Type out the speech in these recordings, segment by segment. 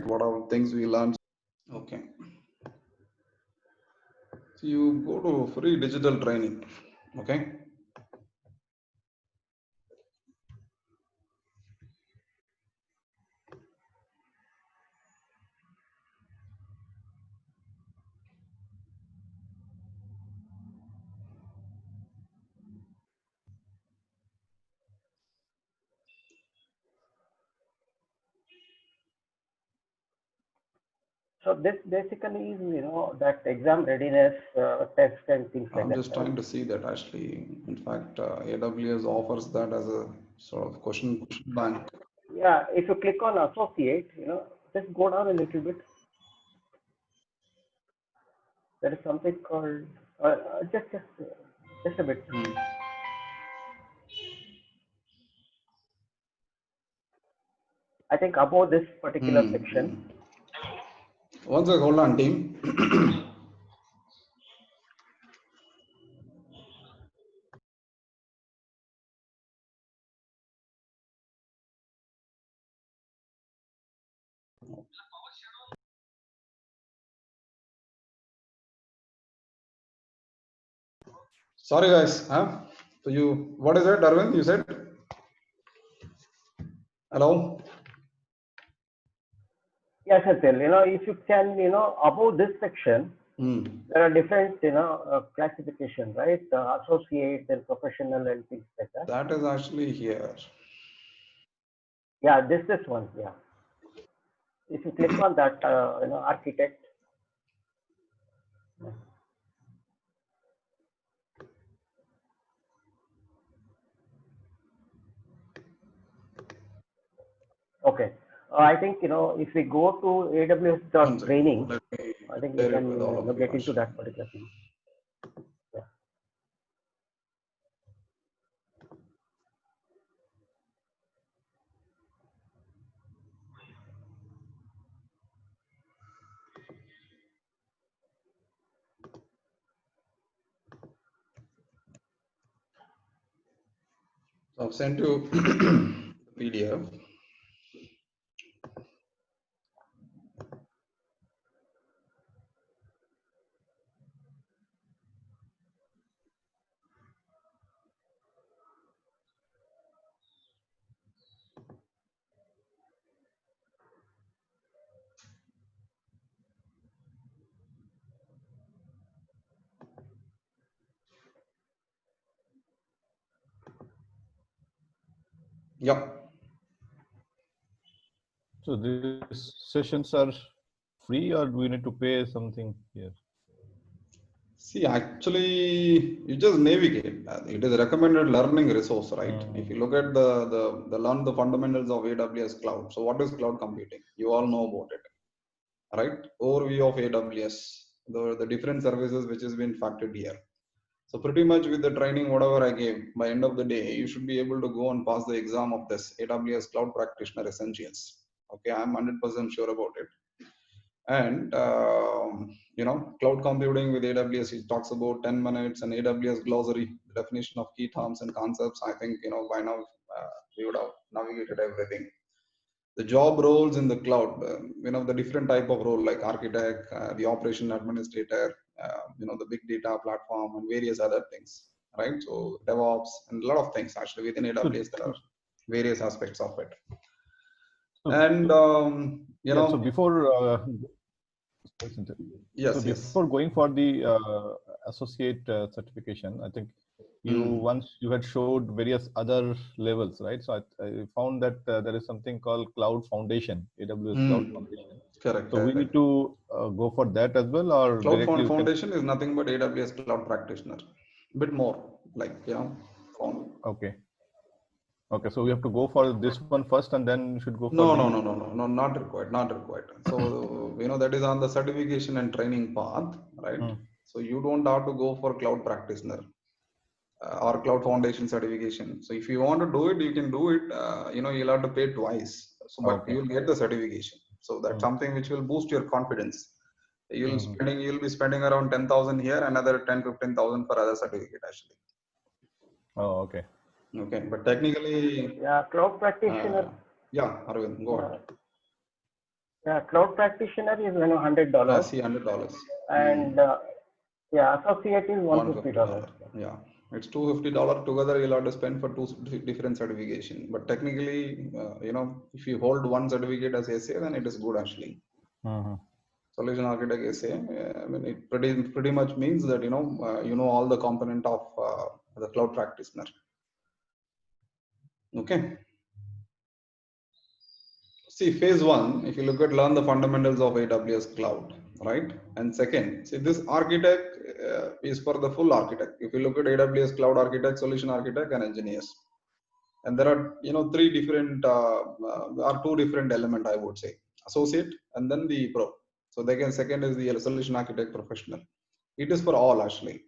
what are things we learn. Okay. So you go to free digital training. Okay. So this basically is, that exam readiness test and things like I'm that, just right? trying to see that actually. In fact, AWS offers that as a sort of question bank. Yeah, if you click on associate, just go down a little bit. There is something called just a bit. Hmm. I think above this particular Hmm. section. Hmm. One sec, hold on, team. Sorry, guys. Huh? So you, what is it, Arvind? You said hello. Yes, Atul, if you can, above this section, Hmm. there are different, classification, right? Associate and professional and things like that. That is actually here. Yeah, this one, yeah. If you click on that, architect. Okay. I think, if we go to AWS One second. training, Let me I think we share it can with all of you get into actually. that particular thing. Yeah. So I've sent you the PDF. Yep. So these sessions are free, or do we need to pay something here? See, actually, you just navigate. It is a recommended learning resource, right? If you look at the learn the fundamentals of AWS cloud. So, what is cloud computing? You all know about it, right? Overview of AWS, the different services which has been factored here. So, pretty much with the training, whatever I gave, by end of the day, you should be able to go and pass the exam of this AWS Cloud Practitioner Essentials. Okay, I'm 100% sure about it. And cloud computing with AWS, it talks about 10 minutes and AWS glossary, the definition of key terms and concepts. I think by now we would have navigated everything. The job roles in the cloud, the different type of role like architect, the operation administrator, the big data platform, and various other things, right? So DevOps and a lot of things actually within So, AWS. There are various aspects of it, so, and yeah. So before, so yes, yes. before going for the associate certification, I think you Mm. once you had showed various other levels, right? So I found that there is something called Cloud Foundation, AWS Cloud Hmm. Foundation. Correct, So we need correct. to go for that as well, or Cloud directly we can. Foundation is nothing but AWS Cloud Practitioner. Bit more like found. Okay. Okay. So we have to go for this one first, and then we should go for No, no, the. no, no, no, no, not required, not required. So that is on the certification and training path, right? Hmm. So you don't have to go for Cloud Practitioner or Cloud Foundation certification. So if you want to do it, you can do it. You'll have to pay twice. So, but Okay. you'll get the certification. So that's Hmm. something which will boost your confidence. Hmm. You'll be spending around 10,000 here, another 10, 15,000 for other certificate actually. Oh, okay. Okay, but technically, Yeah, cloud practitioner. uh, yeah, Arvind, go Uh, ahead. Yeah, cloud practitioner is $100, See, $100. and yeah, associate is $150. $150. Yeah, it's $250 together. You'll have to spend for two different certification. But technically, if you hold one certificate as SA, then it is good actually. Solution architect SA. I mean, it pretty much means that you know all the component of the cloud practitioner. Okay. See, phase one, if you look at learn the fundamentals of AWS cloud, right? And second, see, this architect is for the full architect. If you look at AWS cloud architect, solution architect, and engineers, and there are three different or two different element, I would say, associate and then the pro. So again, second is the solution architect professional. It is for all actually.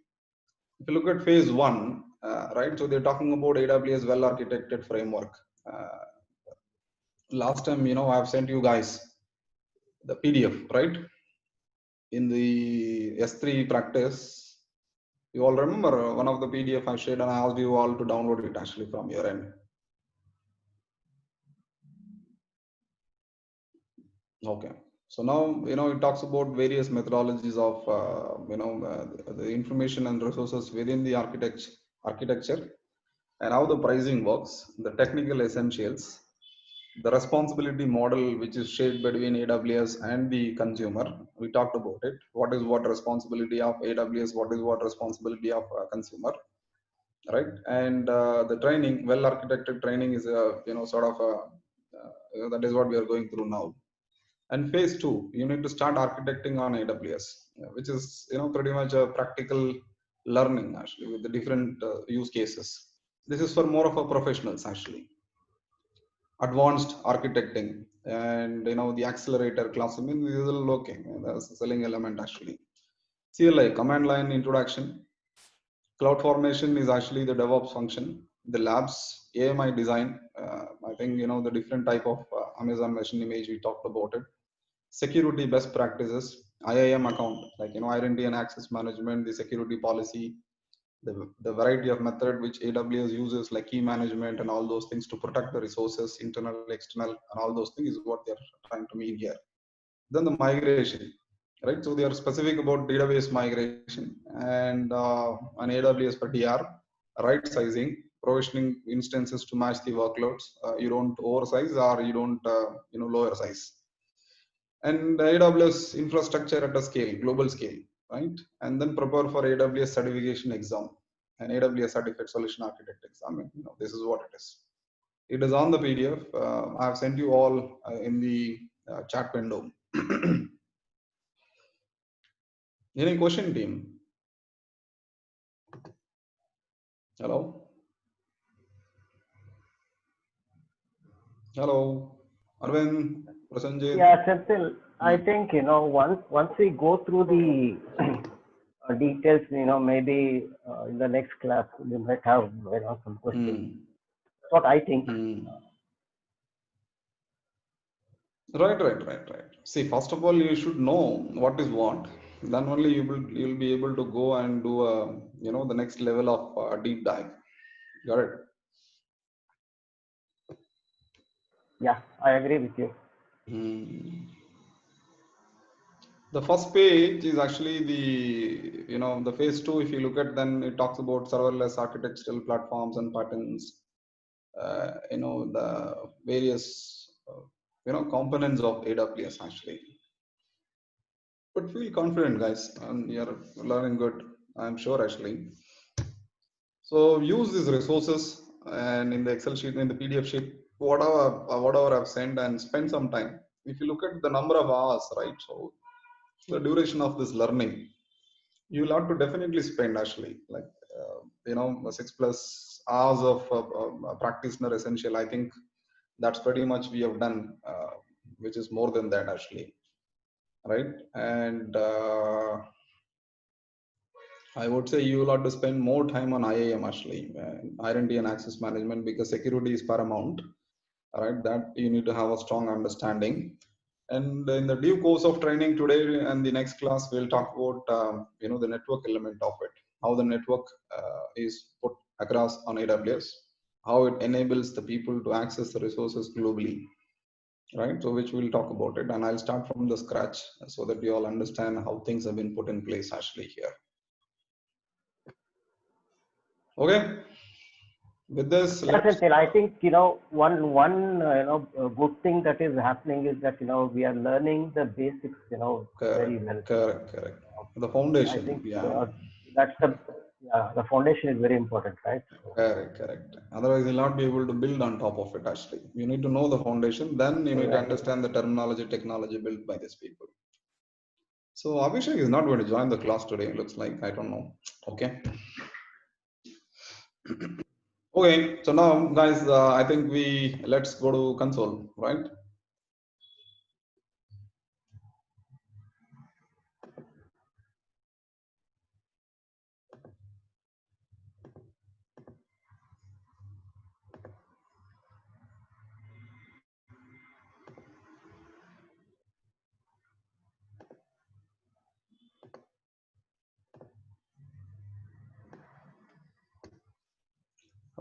If you look at phase one, right? So they're talking about AWS well architected framework. Last time, I've sent you guys the PDF, right? In the S3 practice, you all remember one of the PDF I shared and I asked you all to download it actually from your end. Okay. So now, it talks about various methodologies of, the information and resources within the architecture and how the pricing works, the technical essentials, the responsibility model which is shared between AWS and the consumer. We talked about it. What is what responsibility of AWS? What is what responsibility of consumer? Right? And the training, well architected training is sort of that is what we are going through now. And phase two, you need to start architecting on AWS, which is pretty much a practical learning actually with the different use cases. This is for more of a professionals actually. Advanced architecting and the accelerator class. I mean, this is okay. That's a selling element actually. CLI, command line introduction. Cloud formation is actually the DevOps function. The labs, AMI design. I think the different type of Amazon machine image we talked about it. Security best practices, IAM account, like identity and access management, the security policy, the variety of method which AWS uses, like key management and all those things to protect the resources, internal, external, and all those things is what they're trying to mean here. Then the migration, right? So they are specific about database migration and an AWS for DR, right sizing, provisioning instances to match the workloads. You don't oversize or you don't lower size. And AWS infrastructure at a scale, global scale, right? And then prepare for AWS certification exam, an AWS certified solution architect exam. This is what it is. It is on the PDF. I have sent you all in the chat window. Any question, team? Hello? Hello? Arvind? Prasanjit? Yeah, Senthil, I think, once we go through the details, maybe in the next class, we might have some questions. That's what I think. Right. See, first of all, you should know what is what. Then only you'll be able to go and do the next level of deep dive. Got it? Yeah, I agree with you. The first page is actually the phase two. If you look at, then it talks about serverless architectural platforms and patterns. The various components of AWS actually. But feel confident, guys, and you're learning good. I'm sure actually. So use these resources and in the Excel sheet, in the PDF sheet, whatever I've sent, and spend some time. If you look at the number of hours, right? So the duration of this learning, you'll have to definitely spend actually 6+ hours of practitioner essential. I think that's pretty much we have done, which is more than that actually, right? And I would say you will have to spend more time on IAM actually, identity and access management, because security is paramount, right? That you need to have a strong understanding. And in the due course of training today and the next class, we'll talk about the network element of it, how the network is put across on AWS, how it enables the people to access the resources globally, right? So which we'll talk about it, and I'll start from the scratch so that you all understand how things have been put in place actually here. Okay. With this, yes, Until I think one good thing that is happening is that we are learning the basics very well. Correct. The foundation. I think Yeah. That's the foundation is very important, right? Correct. Otherwise, you'll not be able to build on top of it. Actually, you need to know the foundation. Then you need to understand the terminology, technology built by these people. So Abhishek is not going to join the class today. Looks like, I don't know. Okay. Okay. So now, guys, I think let's go to console, right?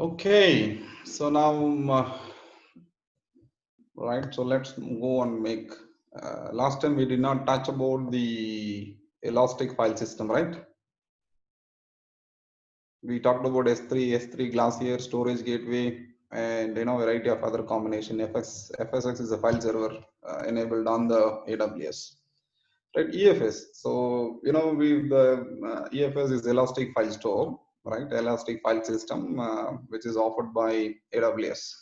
Okay. So now, right. So let's go and make. Last time we did not touch about the elastic file system, right? We talked about S3 Glacier storage gateway, and variety of other combination. FSX is a file server enabled on the AWS, right? EFS. So the EFS is Elastic File Store, right? Elastic File System, which is offered by AWS.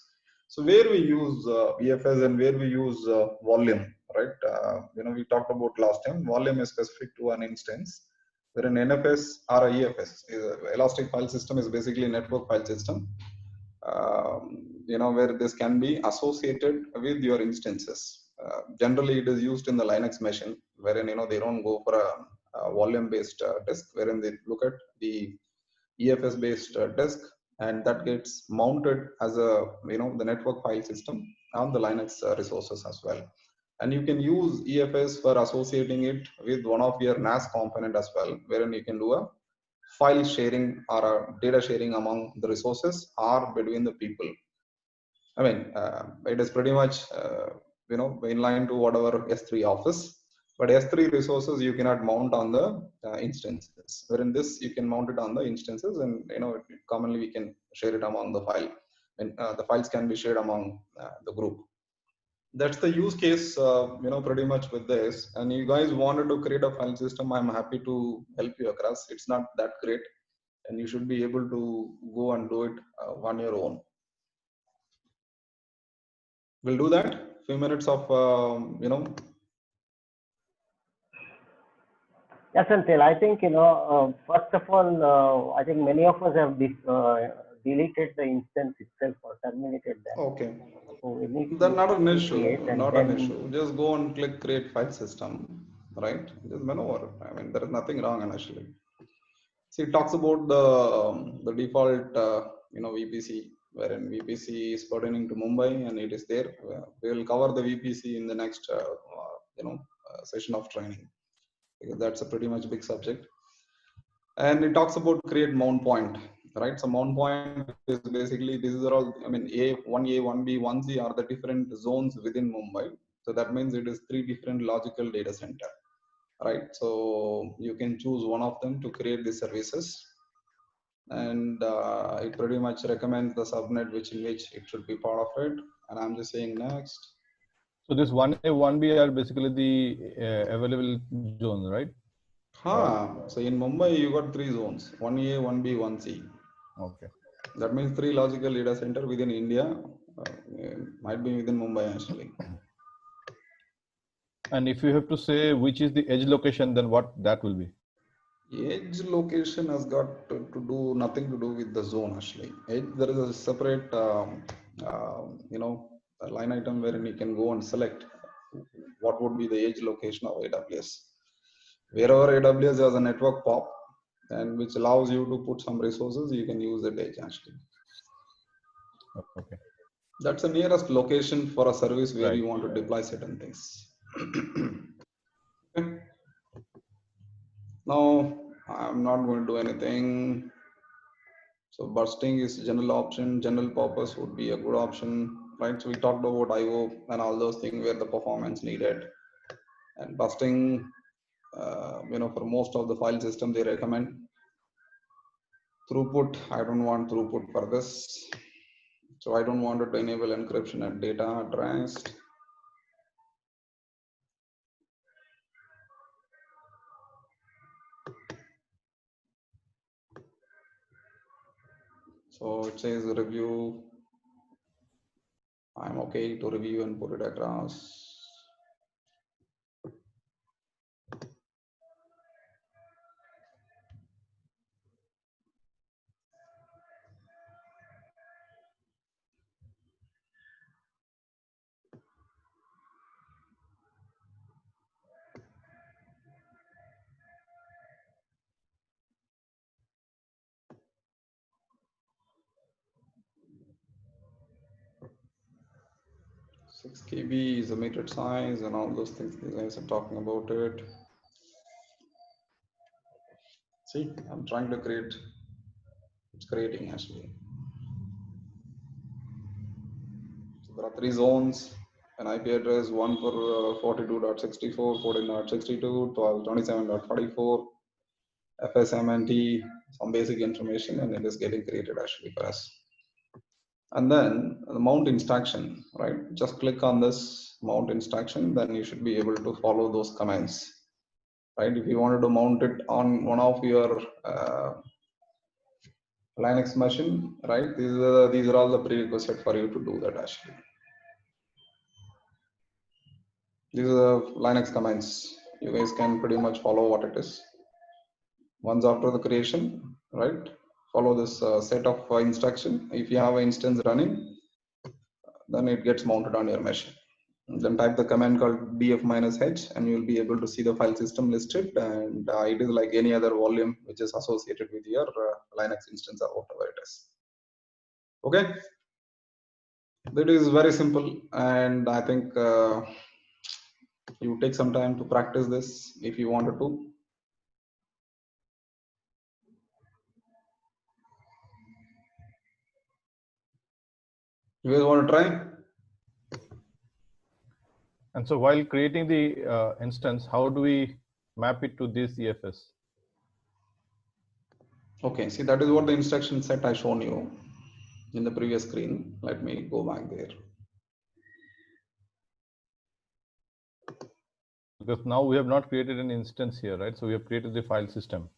So where we use EFS and where we use volume, right? We talked about last time. Volume is specific to an instance, where an NFS or a EFS, Elastic File System, is basically a network file system. Where this can be associated with your instances. Generally, it is used in the Linux machine, wherein they don't go for a volume-based disk, wherein they look at the EFS-based disk, and that gets mounted as the network file system on the Linux resources as well. And you can use EFS for associating it with one of your NAS component as well, wherein you can do a file sharing or a data sharing among the resources or between the people. I mean, it is pretty much in line to whatever S3 offers. But S3 resources you cannot mount on the instances. Wherein this you can mount it on the instances, and commonly we can share it among the file, and the files can be shared among the group. That's the use case, pretty much with this. And you guys wanted to create a file system, I'm happy to help you across. It's not that great, and you should be able to go and do it on your own. We'll do that. Few minutes of Yes, Until I think first of all, I think many of us have deleted the instance itself or terminated them. Okay. So we need That's not an issue. Not an issue. Just go and click create file system, right? Just maneuver. I mean, there is nothing wrong initially. See, it talks about the default VPC, wherein VPC is pertaining to Mumbai, and it is there. We will cover the VPC in the next session of training, because that's a pretty much big subject. And it talks about create mount point, right? So mount point is basically, these are all, I mean, A1A, 1B, 1C are the different zones within Mumbai. So that means it is 3 different logical data center, right? So you can choose one of them to create the services, and it pretty much recommends the subnet in which it should be part of it. And I'm just saying next. So this 1A, 1B are basically the available zones, right? So in Mumbai, you got 3 zones: 1A, 1B, 1C. Okay. That means 3 logical data center within India, might be within Mumbai actually. And if you have to say which is the edge location, then what that will be? Edge location has got to do nothing to do with the zone actually. Edge, there is a separate a line item wherein you can go and select what would be the edge location of AWS. Wherever AWS has a network POP, and which allows you to put some resources, you can use that edge actually. Okay. That's the nearest location for a service where you want to deploy certain things. Okay. Now, I'm not going to do anything. So bursting is general option. General purpose would be a good option. right? So we talked about IO and all those things where the performance needed, and busting, for most of the file system they recommend throughput. I don't want throughput for this, so I don't want it to enable encryption at data at rest. So it says review. I'm okay to review and put it across. Six KB is the metered size and all those things. These guys are talking about it. See, I'm trying to create. It's creating actually. So there are 3 zones. An IP address, one for 42.64, 14.62, 12.27.44, FSMNT, some basic information, and it is getting created actually for us. And then the mount instruction, right? Just click on this mount instruction, then you should be able to follow those commands, right? If you wanted to mount it on one of your Linux machine, right? These are all the prerequisites for you to do that actually. These are the Linux commands. You guys can pretty much follow what it is. Once after the creation, right? Follow this set of instruction. If you have an instance running, then it gets mounted on your machine. Then type the command called df-h and you'll be able to see the file system listed, and it is like any other volume which is associated with your Linux instance or whatever it is. Okay, that is very simple, and I think you take some time to practice this if you wanted to. You guys want to try? And so while creating the instance, how do we map it to this EFS? Okay, see, that is what the instruction set I shown you in the previous screen. Let me go back there. Because now we have not created an instance here, right? So we have created the file system.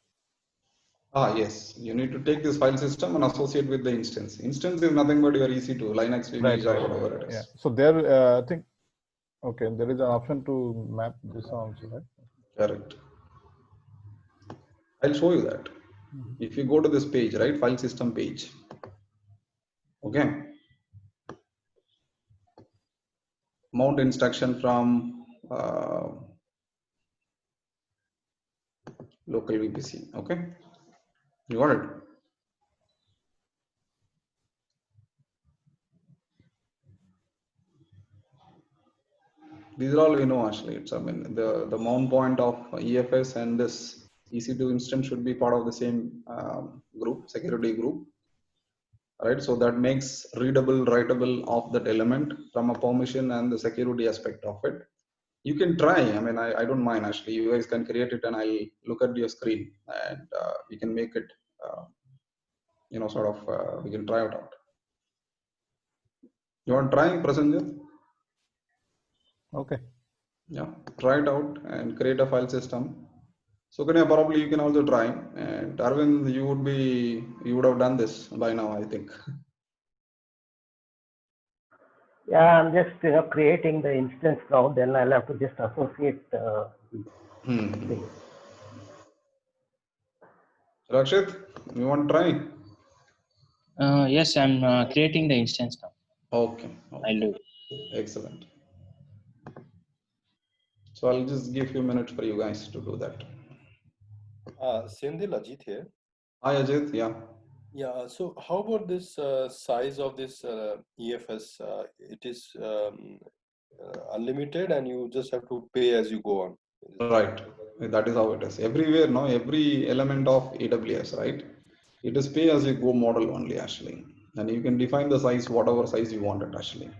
Yes, you need to take this file system and associate with the instance. Instance is nothing but your EC2, Linux, VB, or whatever it is. Yeah. So there, I think, okay, there is an option to map this also, right? Correct. I'll show you that. If you go to this page, right, file system page. Okay. Mount instruction from local VPC. Okay. You got it. These are all we know actually. It's, I mean, the mount point of EFS and this EC2 instance should be part of the same group, security group, right? So that makes readable, writable of that element from a permission and the security aspect of it. You can try. I mean, I don't mind actually. You guys can create it, and I'll look at your screen, and we can make it. We can try it out. You want to try, Prasanjit? Okay. Yeah, try it out and create a file system. So probably you can also try. And Arvind, you would have done this by now, I think. Yeah, I'm just creating the instance now. Then I'll have to just associate. Rakshit, you want to try? Yes, I'm creating the instance now. Okay. I'll do. Excellent. So I'll just give you a minute for you guys to do that. Sendil, Ajit here. Hi, Ajit. Yeah. Yeah. So how about this size of this EFS? It is unlimited, and you just have to pay as you go on. Right. That is how it is. Everywhere, no, every element of AWS, right? It is pay as you go model only actually. And you can define the size, whatever size you want it actually.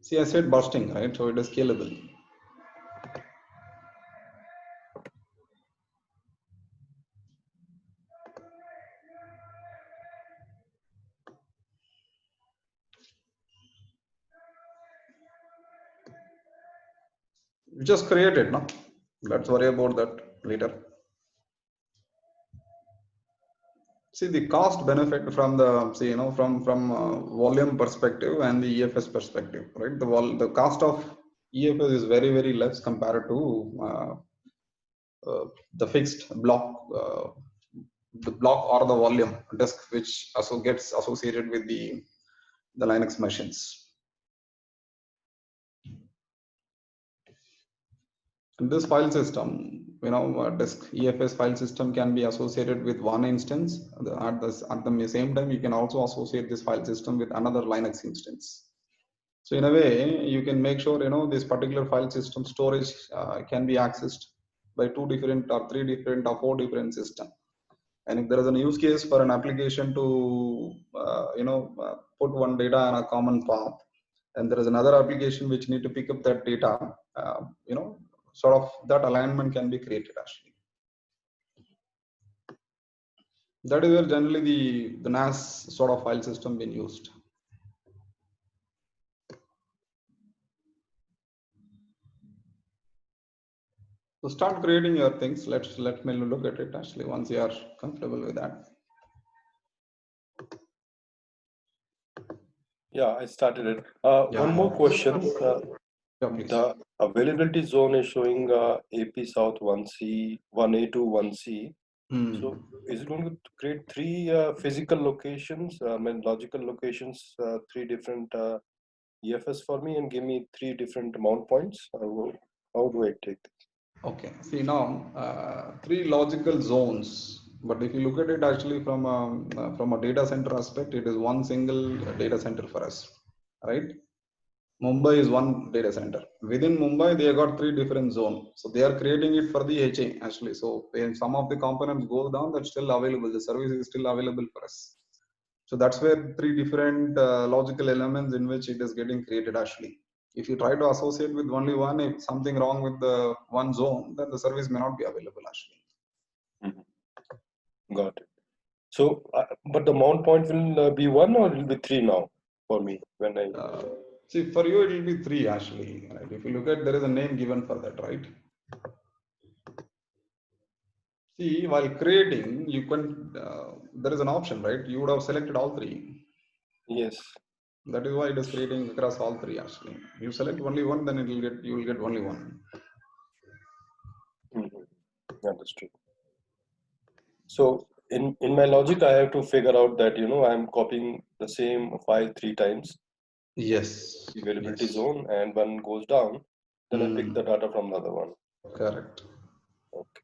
See, I said bursting, right? So it is scalable. You just create it, no? Let's worry about that later. See the cost benefit from the from volume perspective and the EFS perspective, right? The cost of EFS is very less compared to the fixed block, the block or the volume disk, which also gets associated with the Linux machines. In this file system, disk EFS file system can be associated with one instance. At the same time, you can also associate this file system with another Linux instance. So in a way, you can make sure this particular file system storage can be accessed by 2 different or 3 different or 4 different systems. And if there is a use case for an application to put one data in a common path, and there is another application which need to pick up that data, sort of that alignment can be created actually. That is where generally the NAS sort of file system been used. So start creating your things. Let me look at it actually once you are comfortable with that. Yeah, I started it. One more question. Yeah, please. The availability zone is showing AP South 1C, 1A to 1C. So is it going to create 3 physical locations, logical locations, 3 different EFS for me, and give me 3 different mount points? How do I take this? Okay, see now 3 logical zones, but if you look at it actually from a data center aspect, it is one single data center for us, right? Mumbai is one data center. Within Mumbai, they have got 3 different zones. So they are creating it for the HA actually. So when some of the components go down, that's still available. The service is still available for us. So that's where 3 different logical elements in which it is getting created actually. If you try to associate with only one, if something wrong with the one zone, then the service may not be available actually. Got it. So, but the mount point will be 1 or will be 3 now for me when I. See, for you it will be 3 actually. Right? If you look at, there is a name given for that, right? See, while creating, you can. There is an option, right? You would have selected all 3. Yes. That is why it is creating across all 3 actually. You select only one, then you will get only one. Understood. So in my logic, I have to figure out that I'm copying the same file 3 times. Yes. Availability zone, and one goes down, then I pick the data from the other one. Correct. Okay.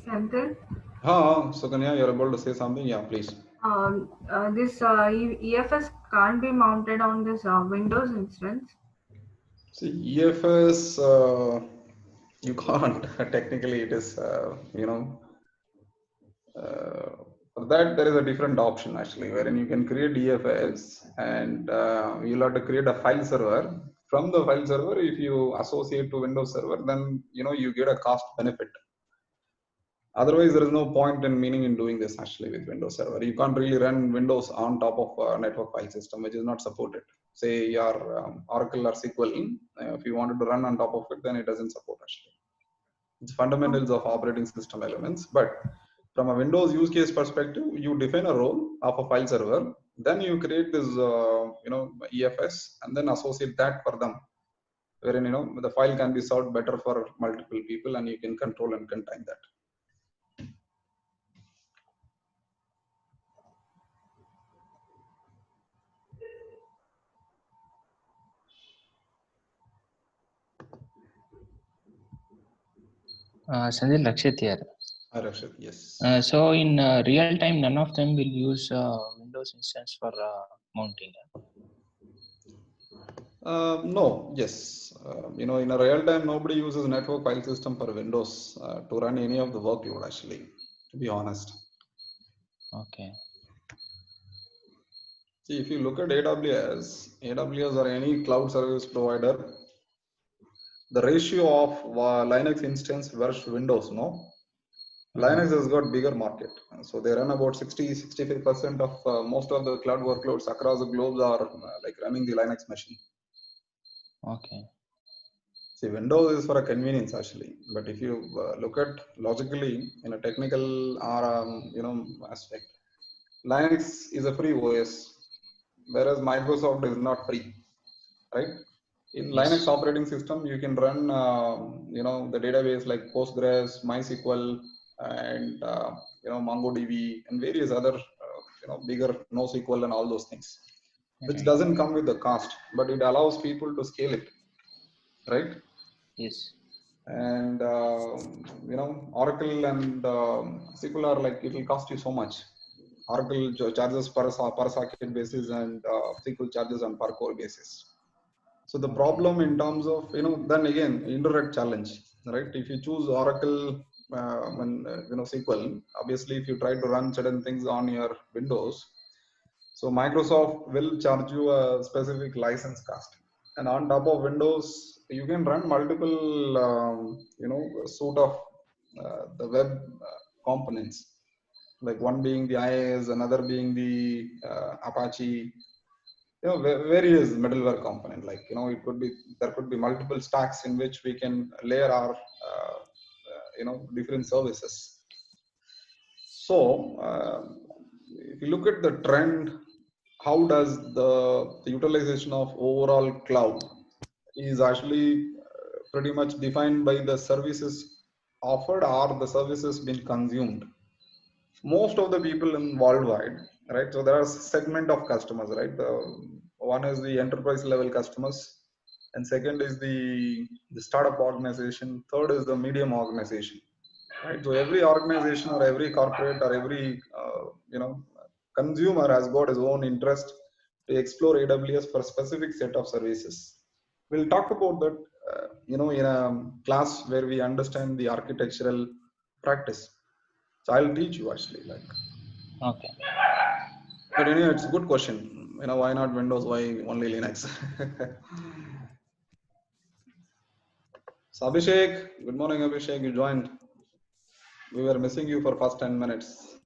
Senthil? So Kanya, you're able to say something? Yeah, please. This EFS can't be mounted on this Windows instance. See, EFS, you can't. Technically, it is, for that there is a different option actually, wherein you can create EFS and you'll have to create a file server. From the file server, if you associate to Windows Server, then you get a cost benefit. Otherwise, there is no point in meaning in doing this actually with Windows Server. You can't really run Windows on top of a network file system, which is not supported. Say your Oracle or SQL, if you wanted to run on top of it, then it doesn't support actually. It's fundamentals of operating system elements. But from a Windows use case perspective, you define a role of a file server, then you create this, EFS, and then associate that for them, wherein the file can be served better for multiple people, and you can control and contain that. Sanjay Lakshit here. Rakshit, yes. So in real time, none of them will use Windows instance for mounting. No, yes. In a real time, nobody uses network file system for Windows to run any of the workload, actually, to be honest. Okay. See, if you look at AWS or any cloud service provider, the ratio of Linux instance versus Windows, no? Linux has got bigger market. So they run about 60-65% of most of the cloud workloads across the globe are like running the Linux machine. Okay. See, Windows is for a convenience actually, but if you look at logically in a technical or aspect, Linux is a free OS, whereas Microsoft is not free, right? In Yes. Linux operating system, you can run the database like Postgres, MySQL, and MongoDB, and various other bigger NoSQL and all those things, which Right. doesn't come with the cost, but it allows people to scale it, right? Yes. And Oracle and SQL are like it will cost you so much. Oracle charges per socket basis, and SQL charges on per core basis. So the problem in terms of then again indirect challenge, right? If you choose Oracle SQL, obviously if you try to run certain things on your Windows, so Microsoft will charge you a specific license cost, and on top of Windows, you can run multiple suite of the web components, like one being the IIS, another being the Apache, various middleware component. Like there could be multiple stacks in which we can layer our different services. So if you look at the trend, how does the utilization of overall cloud is actually pretty much defined by the services offered or the services being consumed. Most of the people in worldwide, right? So there are segment of customers, right? One is the enterprise level customers, and second is the startup organization. Third is the medium organization, right? So every organization or every corporate or every consumer has got his own interest to explore AWS for a specific set of services. We'll talk about that, in a class where we understand the architectural practice. So I'll teach you actually, like. Okay. But anyway, it's a good question. Why not Windows? Why only Linux? So Abhishek, good morning, Abhishek. You joined. We were missing you for first 10 minutes.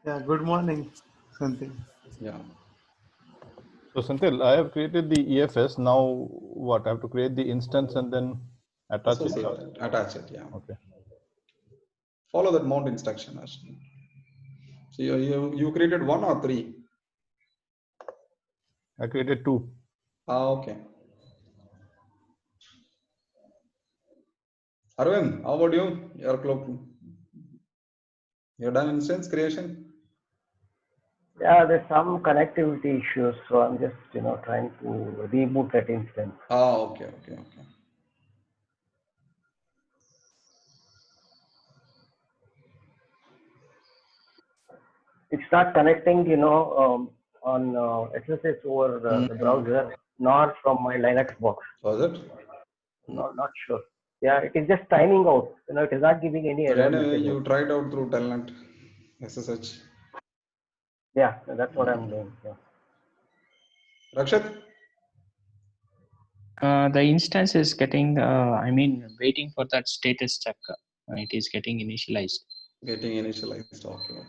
Yeah, good morning, Santil. Yeah. So Senthil, I have created the EFS. Now what? I have to create the instance and then attach it? Attach it, yeah. Okay. Follow that mount instruction actually. So you created 1 or 3? I created 2. Okay. Arvind, how about you? You're done instance creation? Yeah, there's some connectivity issues, so I'm just trying to reboot that instance. Okay. It's not connecting, on SSH over the browser, nor from my Linux box. Was it? Not sure. Yeah, it is just timing out. It is not giving any error message. You tried out through Telnet SSH. Yeah, that's what I'm doing. Yeah. Rakshit? The instance is getting, waiting for that status check. It is getting initialized. Getting initialized. Okay.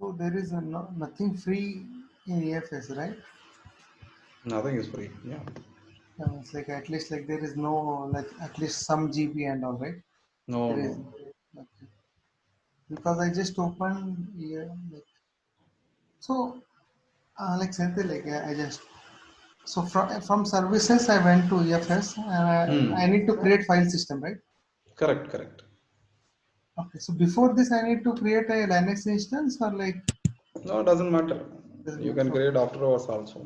So there is nothing free in EFS, right? Nothing is free. Yeah. It's like at least like there is no like at least some GB and all, right? No, There is. no. Okay. Because I just opened here, like so, like something like I just so from services I went to EFS and I need to create file system, right? Correct, correct. Okay, so before this I need to create a Linux instance or like No, it doesn't matter. doesn't You matter. can create afterwards also.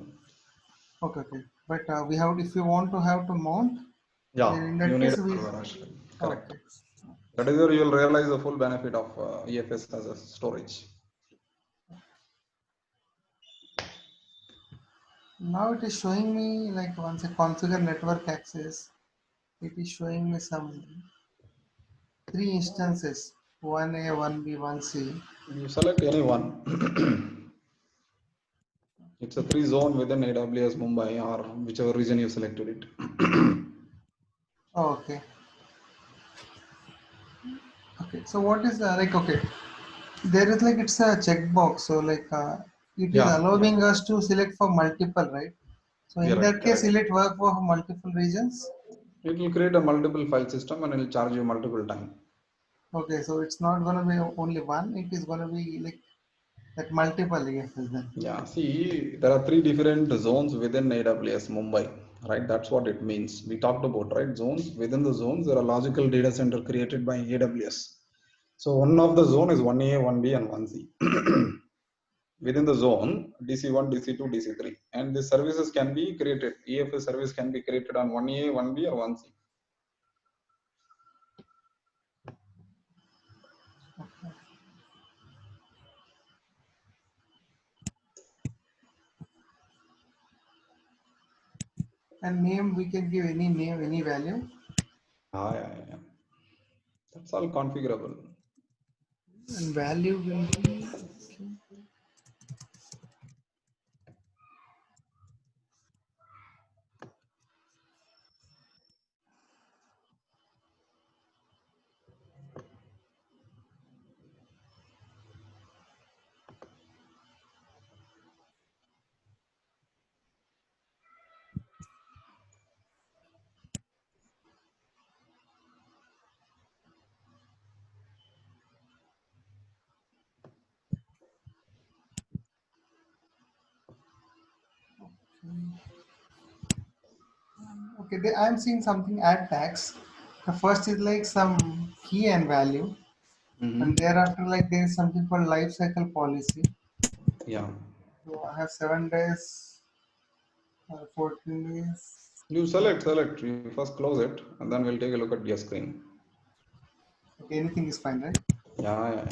Okay, okay. But we have if you want to have to mount, Yeah, then in you that need a case we server actually. Correct. okay. That is where you will realize the full benefit of EFS as a storage. Now it is showing me like once I configure network access, it is showing me some three instances 1A, 1B, 1C. You select any one. It's a three zone within AWS Mumbai or whichever region you selected it. Oh, okay. Okay. So what is like okay? There is like it's a checkbox. So like it is Yeah, allowing us to select for multiple, right? So you're in right, that case, correct. will it work for multiple regions? It will create a multiple file system and it will charge you multiple time. Okay, so it's not gonna be only one. It is gonna be like multiple EFS then. Yeah, see, there are three different zones within AWS Mumbai, right? That's what it means. We talked about, right? Zones. Within the zones, there are logical data center created by AWS. So one of the zone is 1A, 1B, and 1C. Within the zone, DC1, DC2, DC3. And the services can be created. EFS service can be created on 1A, 1B, or 1C. And name we can give any name, any value. Yeah. That's all configurable. And value will be okay. I'm seeing something add tags. The first is like some key and value, and thereafter like there is something called life cycle policy. Yeah. So I have 7 days, 14 days. You select. You first close it, and then we'll take a look at your screen. Okay, anything is fine, right? Yeah.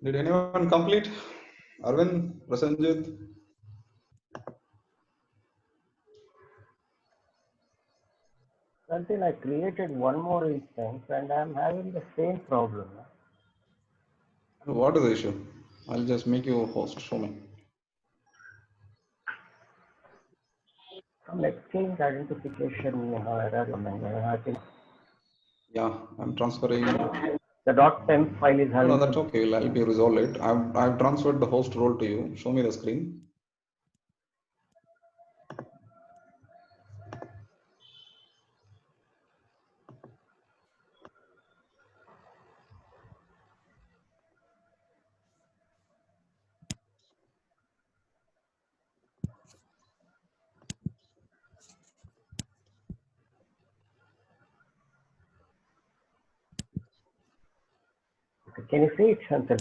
Did anyone complete? Arvind, Prasanjit? Until I created one more instance and I'm having the same problem. What is the issue? I'll just make you a host. Show me. Some exchange identification error coming. I think Yeah, I'm transferring. the .temp file is No, having that's some. okay. We'll help you resolve it. I've transferred the host role to you. Show me the screen. Can you see it, Chantal?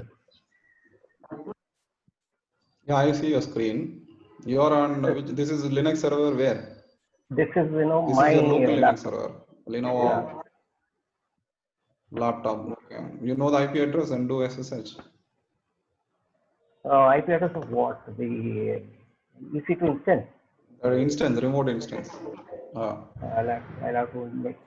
Yeah, I see your screen. You are on this is Linux server where? This is, This my is your local Linux laptop. server, Lenovo laptop. Okay. You know the IP address and do SSH. IP address of what? The EC2 instance. Instance, remote instance. I'll have to make.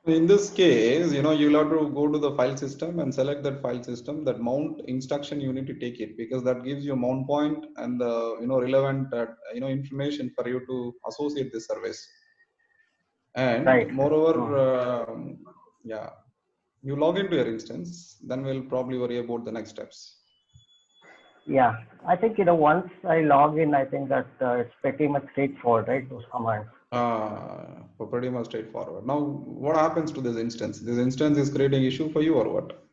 In this case, you'll have to go to the file system and select that file system. That mount instruction, you need to take it because that gives you mount point and the relevant information for you to associate this service. And Right. moreover, yeah, you log into your instance, then we'll probably worry about the next steps. Yeah, I think once I log in, I think that it's pretty much straightforward, right? Those commands. Pretty much straightforward. Now, what happens to this instance? This instance is creating issue for you or what?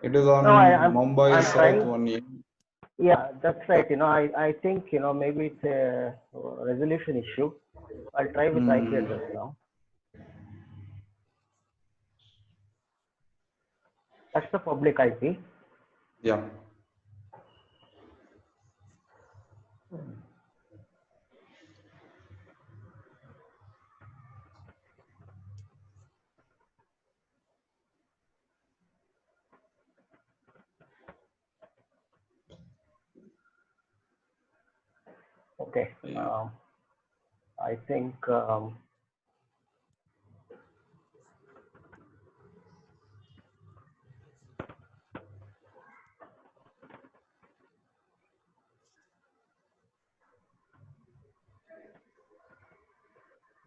It is on Mumbai South 1A. Yeah, that's right. I think maybe it's a resolution issue. I'll try with IP address now. That's the public IP. Yeah. Okay. I think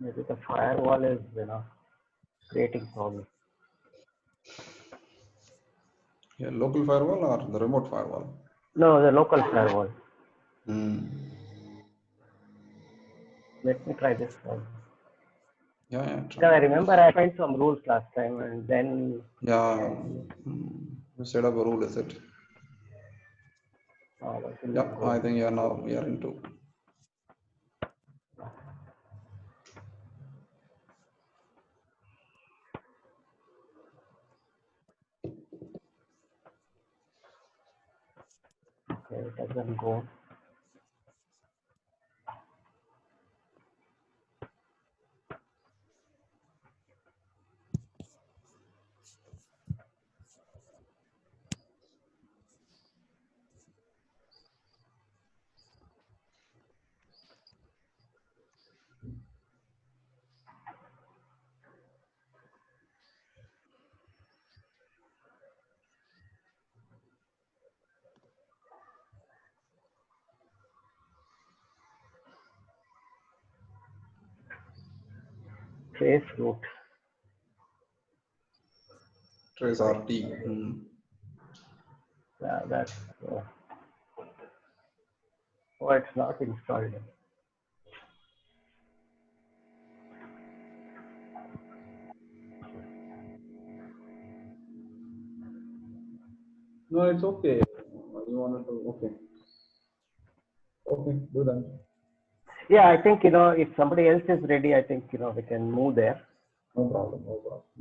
maybe the firewall is creating problem. Yeah, local firewall or the remote firewall? No, the local firewall. Let me try this one. Yeah. Because I remember I tried some rules last time and then. Yeah. You set up a rule, is it? Yeah, I think now we are into. Okay, it doesn't go. Trace root. Trace RT. Yeah, that's. Oh, it's not installed. No, it's okay. You wanted to, okay. Okay, do that. Yeah, I think, if somebody else is ready, I think, we can move there. No problem.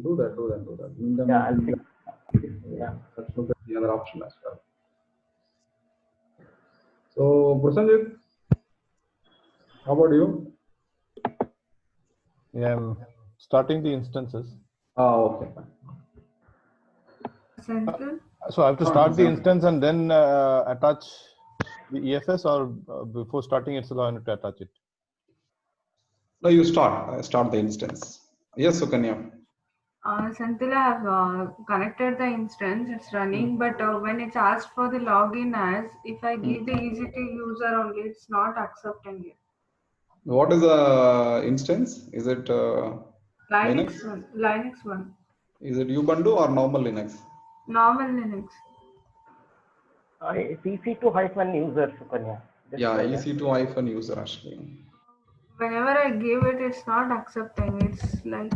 Do that. Yeah, I'll think. Yeah. Let's look at the other option as well. So, Prasanjit, how about you? Yeah, I'm starting the instances. Okay. So I have to start the instance and then attach the EFS, or before starting it's allowed to attach it? No, you start the instance. Yes, Sukanya. Senthil, I have connected the instance, it's running, but when it's asked for the login as, if I give the EC2 user only, it's not accepting it. What is the instance? Is it Linux? Linux one. Is it Ubuntu or normal Linux? Normal Linux. It's EC2-user, Sukanya. Yeah, EC2-user actually. Whenever I give it, it's not accepting. It's like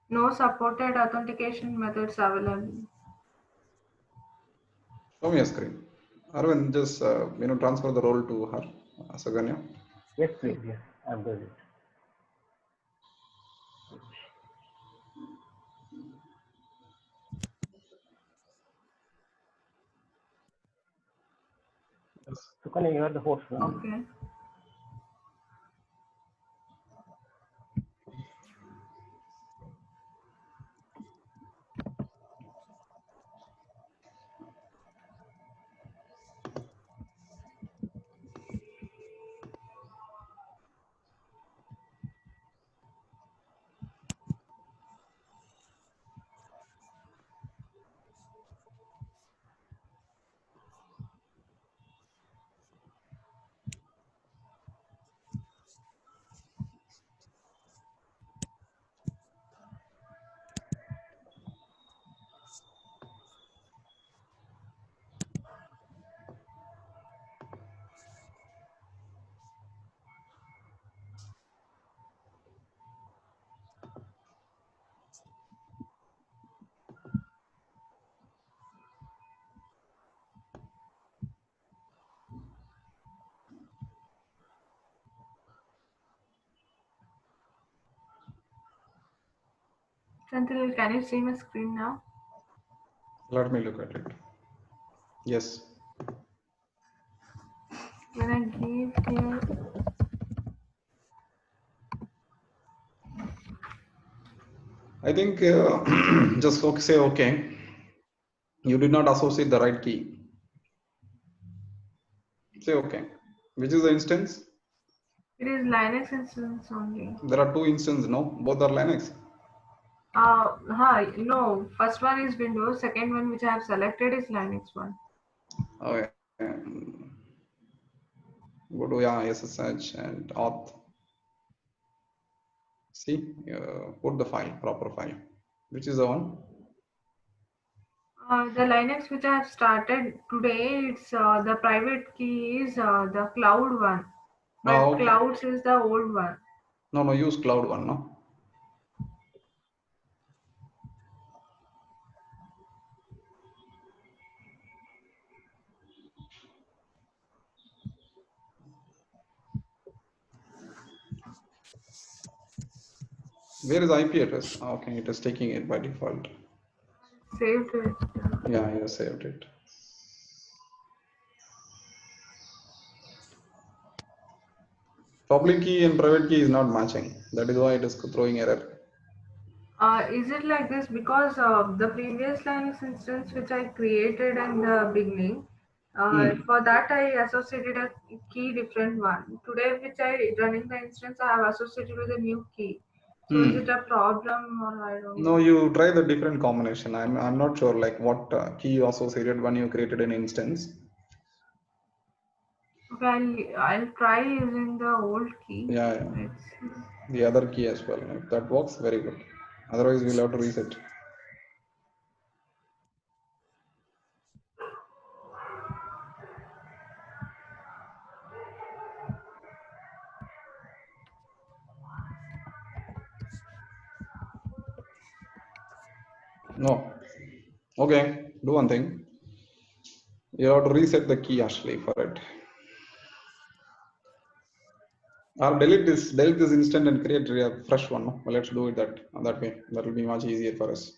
no supported authentication methods available. Show me a screen. Arvind, just transfer the role to her, Suganya. Yes, please. Yes, I'm doing it. Sukanya, you are the host now. Okay. Senthil, can you see my screen now? Let me look at it. Yes. When I give here, I think just say okay. You did not associate the right key. Say okay. Which is the instance? it is Linux instance only. There are two instances, no? Both are Linux. No. First one is Windows. Second one which I have selected is Linux one. Okay. Go to SSH and auth. See, put the file, proper file. Which is the one? The Linux which I have started today, it's the private key is the cloud one, but Okay. clouds is the old one. No, use cloud one, no? Where is IP address? Okay, it is taking it by default. Saved it. Yeah, you saved it. Public key and private key is not matching. That is why it is throwing error. Is it like this? Because the previous Linux instance which I created in the beginning, for that I associated a key different one. Today which I running the instance, I have associated with a new key. So is it a problem or I don't know? No, you try the different combination. I'm not sure like what key you associated when you created an instance. Okay, I'll try using the old key. Yeah. Let's see. The other key as well. If that works, very good. Otherwise, we'll have to reset. No. Okay, do one thing. You have to reset the key actually for it. Or delete this instant and create a fresh one. No? Well, let's do it that way. That will be much easier for us.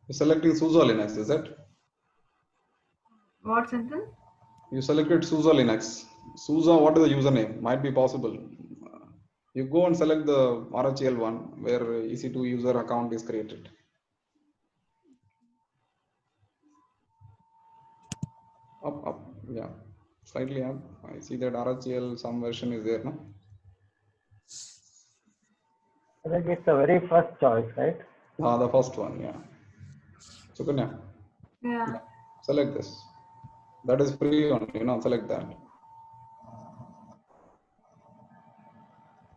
You're selecting SUSE Linux, is that? What sentence? You selected SUSE Linux. SUSE, what is the username? Might be possible. You go and select the RHEL one where EC2 user account is created. Up, yeah, slightly up. I see that RHEL some version is there, no? I think it's the very first choice, right? The first one, yeah. Sukanya. Yeah. Select this. That is free only, select that.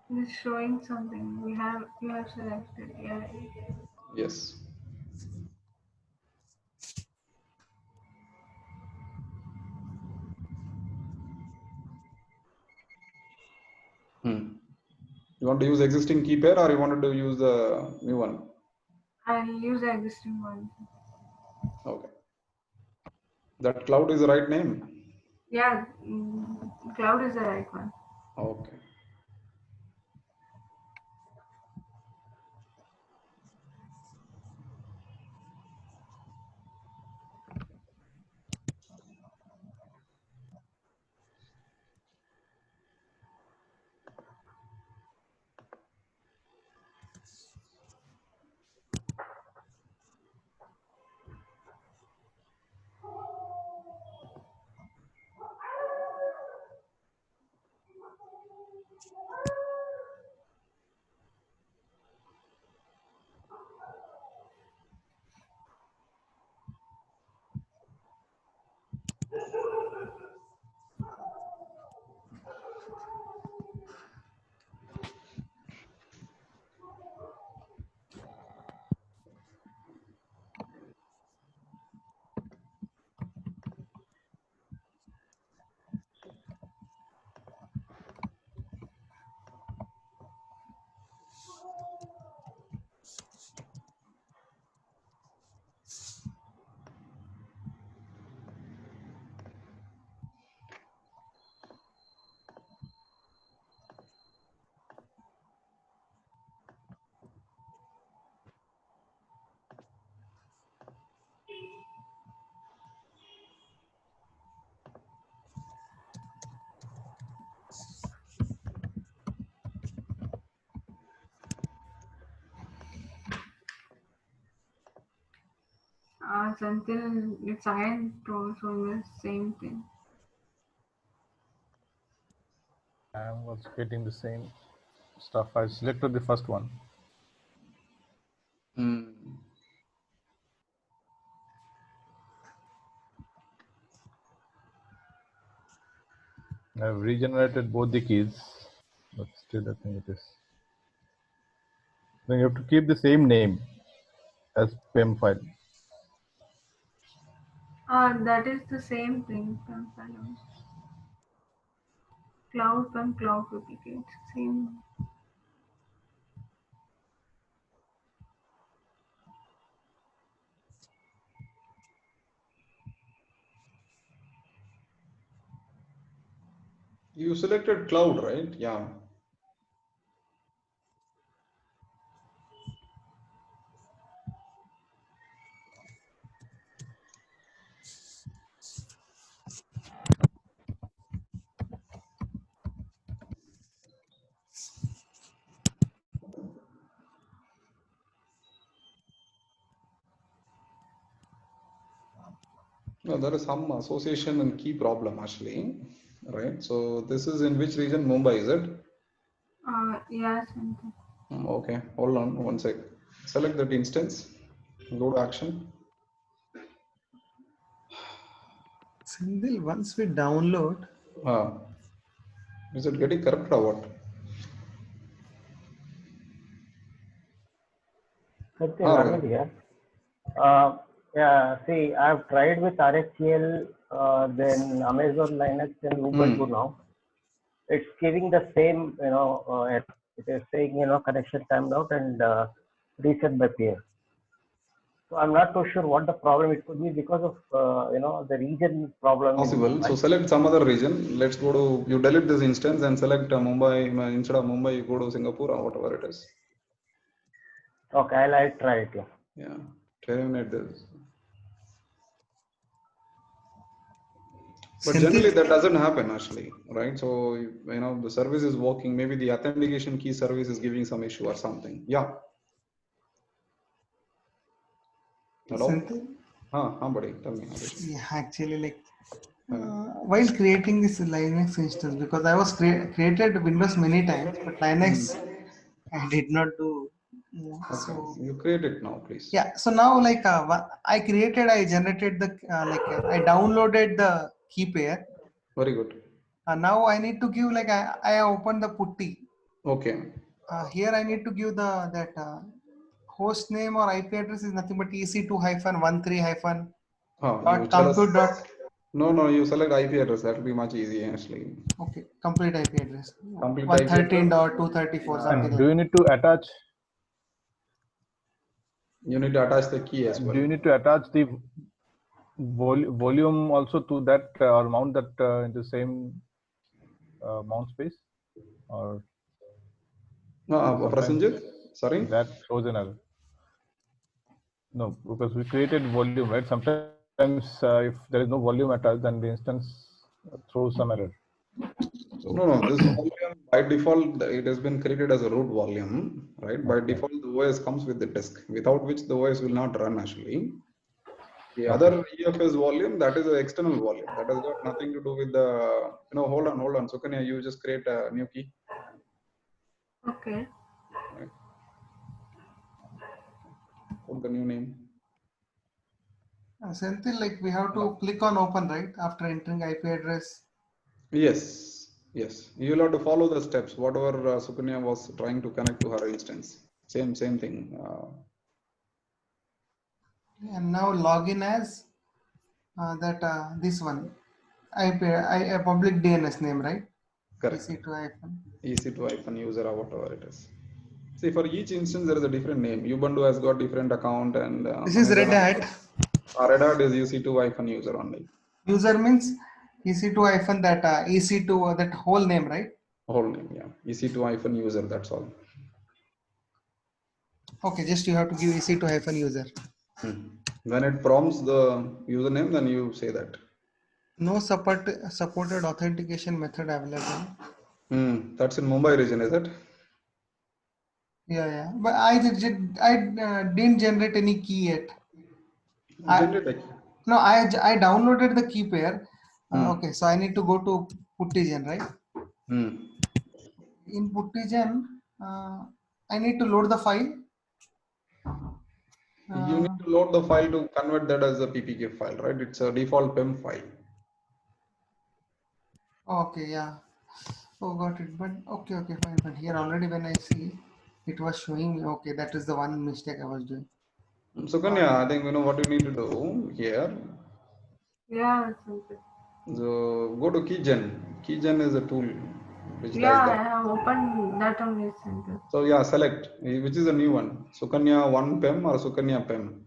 It's showing something. You have selected. Yeah. Yes. You want to use existing key pair or you wanted to use the new one? I'll use the existing one. Okay. That cloud is the right name? Yeah, cloud is the right one. Okay. Until it's iron also the same thing. I was getting the same stuff. I selected the first one. I've regenerated both the keys, but still I think it is. Then you have to keep the same name as PEM file. That is the same thing. Cloud and cloud duplicates. Same. You selected cloud, right? Yeah. No, there is some association and key problem actually, right? So this is in which region? Mumbai, is it? Yeah, something. Okay, hold on one sec. Select that instance. Go to action. Sindhil, once we download, is it getting corrupted or what? Arvind here. Yeah, see, I've tried with RHEL, then Amazon Linux and Ubuntu now. It's giving the same, it is saying, connection timed out and reset by peer. So I'm not too sure what the problem it could be because of, the region problem. Possible. So select some other region. Let's go to, you delete this instance and select Mumbai. Instead of Mumbai, you go to Singapore or whatever it is. Okay, I'll try it. Yeah, terminate this. But generally that doesn't happen actually, right? So, the service is working. Maybe the authentication key service is giving some issue or something. Yeah. Hello? Buddy, tell me. Yeah, actually, like while creating this Linux instance, because I was created Windows many times, but Linux I did not do. Okay. So you create it now, please. Yeah. So now, like I generated the I downloaded the key pair. Very good. Now I need to give I opened the putty. Okay. Here I need to give that host name or IP address is nothing but EC2-13- .compute. No, you select IP address. That will be much easier actually. Okay, complete IP address. Complete 113.234 something. Do you need to attach? You need to attach the key as well. Do you need to attach the volume also to that or mount that in the same mount space, or Prasenjit, sorry. That shows an error. No, because we created volume, right? Sometimes if there is no volume attached, then the instance throws some error. So, No, this volume by default it has been created as a root volume, right? By okay. default, the OS comes with the disk, without which the OS will not run actually. The Okay. other EFS volume, that is an external volume. That has got nothing to do with the, hold on. Sukanya, you just create a new key. Okay. Right. Put the new name. Senthil, like we have to click on open, right? After entering IP address. Yes. You will have to follow the steps, whatever Sukanya was trying to connect to her instance. Same thing. And now login as this one. A public DNS name, right? Correct. EC2 user or whatever it is. See, for each instance, there is a different name. Ubuntu has got different account, and This is Red Hat. Red Hat is EC2 user only. User means EC2 that EC2 that whole name, right? Whole name, yeah. EC2 user. That's all. Okay, just you have to give EC2 user. When it prompts the username, then you say that. No supported authentication method available. That's in Mumbai region, is it? Yeah. But I didn't generate any key yet. No, I downloaded the key pair. Okay, so I need to go to Puttigen, right? In Puttigen, I need to load the file. You need to load the file to convert that as a PPK file, right? It's a default PEM file. Okay, yeah. Oh, got it. But okay, fine. But here already when I see, it was showing me. Okay, that is the one mistake I was doing. So Kanya, I think what you need to do here. Yeah. So go to Keygen. Keygen is a tool which does that. I have opened that only center. So select which is a new one. Sukanya 1 PEM or Sukanya PEM.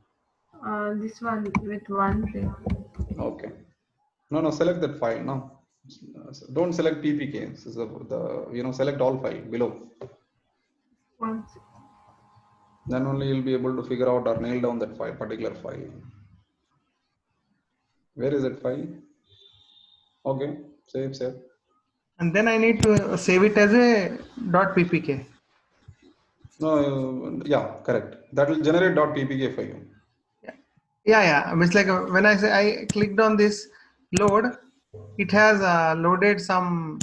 This one with one thing. Okay. No, select that file now. Don't select PPK. This is select all file below. Then only you'll be able to figure out or nail down that particular file. Where is that file? Okay, save. And then I need to save it as a .ppk. No, correct. That will generate .ppk for you. Yeah. It's like when I clicked on this load, it has loaded some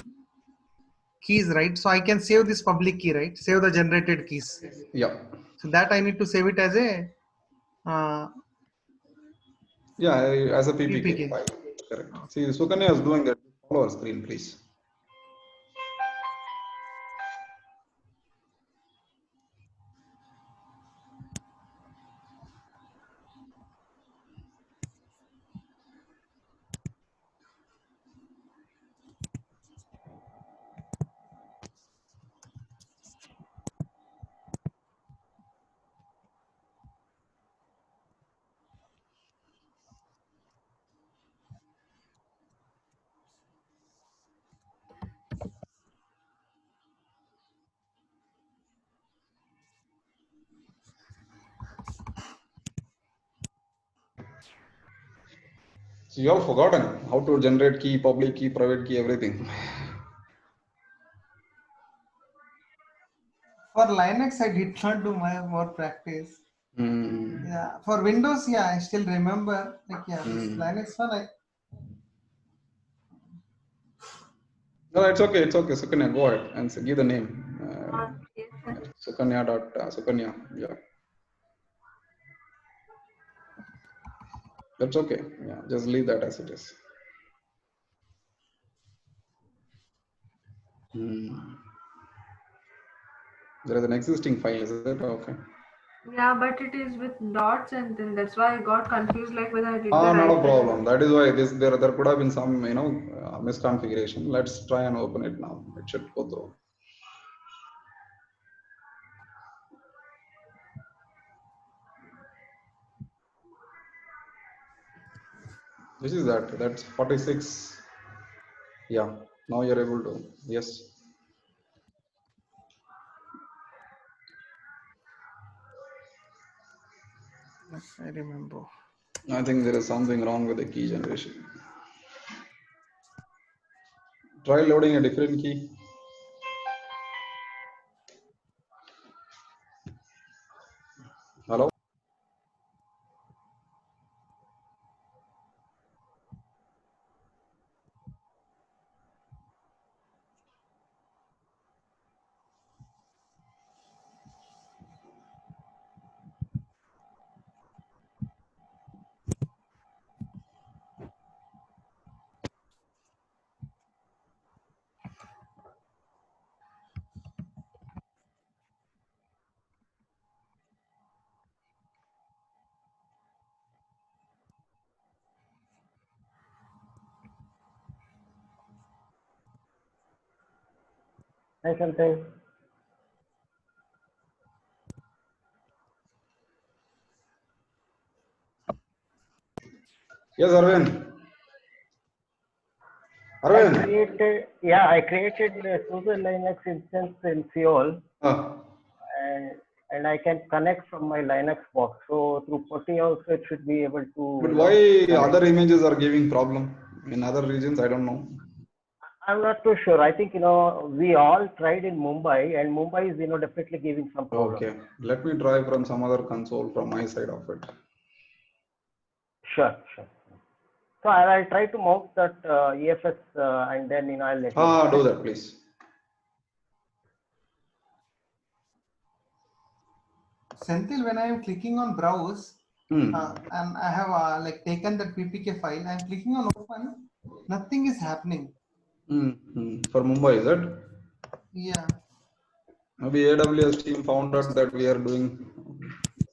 keys, right? So I can save this public key, right? Save the generated keys. Yeah. So that I need to save it as a as a PPK file. Correct. See, Sukanya is doing that. Follow our screen, please. So you have forgotten how to generate key, public key, private key, everything. For Linux, I did not do more practice. Yeah, for Windows, I still remember. This Linux one, No, it's okay. Sukanya, go ahead and give the name. Sukanya. Yeah. That's okay. Yeah, just leave that as it is. There is an existing file, is it? Okay. Yeah, but it is with dots, and then that's why I got confused, like whether I did the not right a problem. That is why there could have been some misconfiguration. Let's try and open it now. It should go through. Which is that? That's 46. Yeah. Now you're able to. Yes. I remember. I think there is something wrong with the key generation. Try loading a different key. Hello? Hi, something. Yes, Arvind. I created a SUSE Linux instance in Seoul, Ah, and I can connect from my Linux box. So through PuTTY also it should be able to. but you why know, connect. other images are giving problem in other regions? I don't know. I'm not too sure. I think we all tried in Mumbai, and Mumbai is definitely giving some problem. Okay, let me try from some other console from my side of it. Sure. So I'll try to mount that EFS, and then I'll let you know. Do that, please. Senthil, when I am clicking on browse, and I have like taken that PPK file, I'm clicking on open, nothing is happening. For Mumbai, is it? Yeah. Maybe AWS team found out that we are doing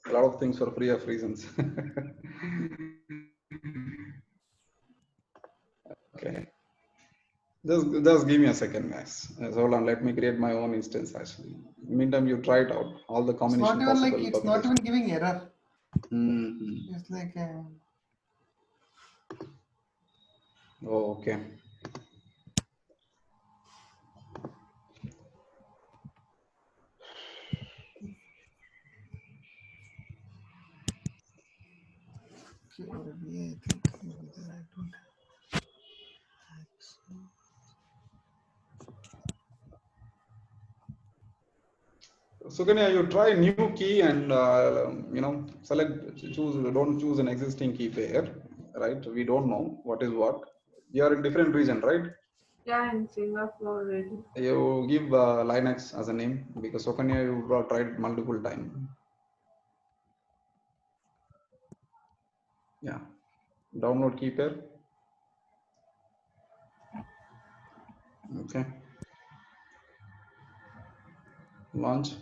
a lot of things for free of reasons. Okay. Just give me a second, guys. Hold on, let me create my own instance actually. Meantime, you try it out. All the combination possible. It's not even giving error. Mm-hmm. It's like Oh, okay. So can you try new key and don't choose an existing key pair, right? We don't know what is what. You are in different region, right? Yeah, in Singapore region. You give Linux as a name because Sokanya you tried multiple times. Yeah, download key pair. Okay. Launch.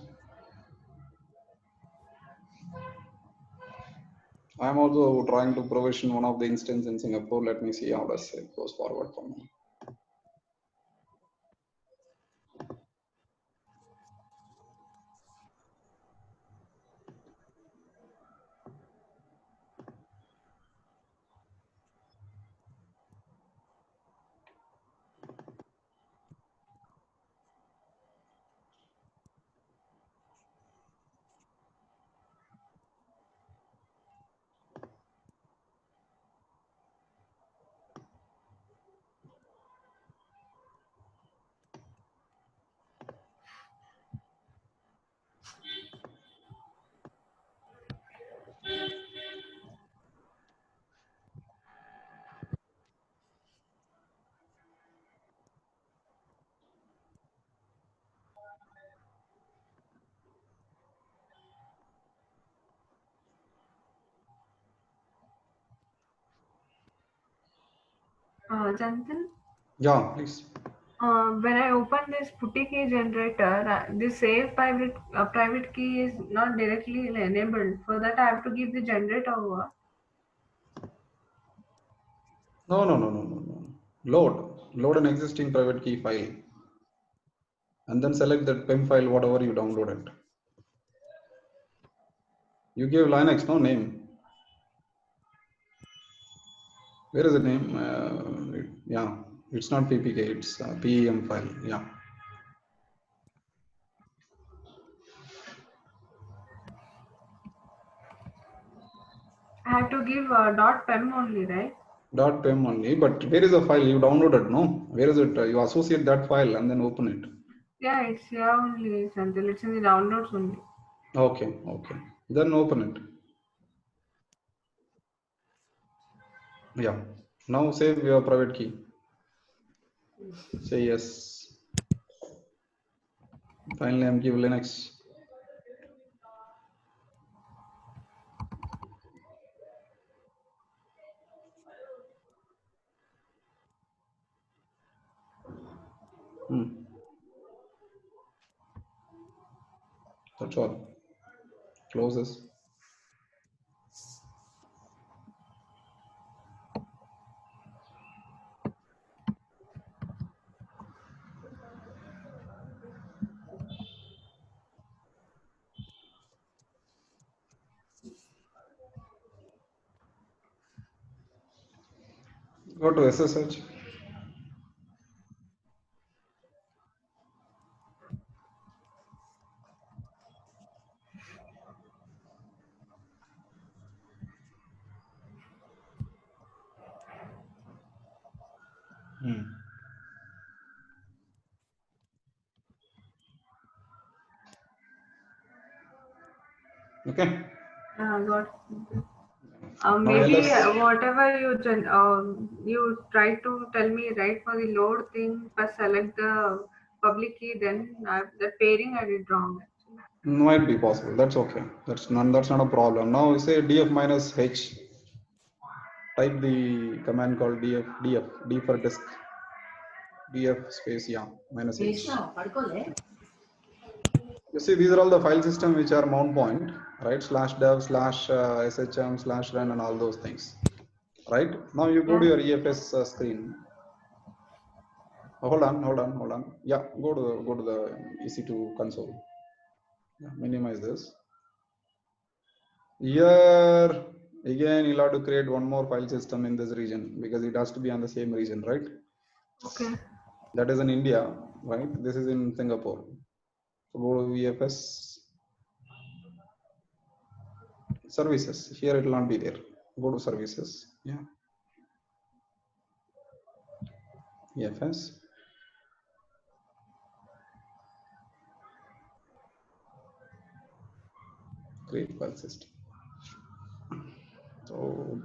I'm also trying to provision one of the instance in Singapore. Let me see how does it goes forward for me. Jantan? Yeah, please. When I open this PuTTY key generator, this save private key is not directly enabled. For that, I have to give the generator over. No. Load an existing private key file and then select that PEM file, whatever you downloaded. You give Linux no name. Where is the name? Yeah, it's not PPK, it's PEM file. Yeah. I have to give .pem only, right? .pem only, but where is the file you downloaded? No, where is it? You associate that file and then open it. Yeah, it's here only, Senthil. It's in the downloads only. Okay, okay. Then open it. Yeah. Now save your private key. Say yes. File name give Linux. That's all. Close this. Go to SSH. Okay. Got Now maybe ls. whatever you try to tell me, right, for the load thing, first select the public key, then the pairing I did wrong. Might be possible. That's okay. That's not a problem. Now we say df minus h. Type the command called df d for disk. df space minus h. You see, these are all the file system which are mount point, right? /dev /shm /run and all those things, right? Now you go to your EFS screen. Hold on. Yeah, go to the EC2 console. Yeah, minimize this. Here again, you'll have to create one more file system in this region because it has to be on the same region, right? Okay. That is in India, right? This is in Singapore. So go to EFS services. Here it will not be there. Go to services. Yeah. EFS. Create file system. So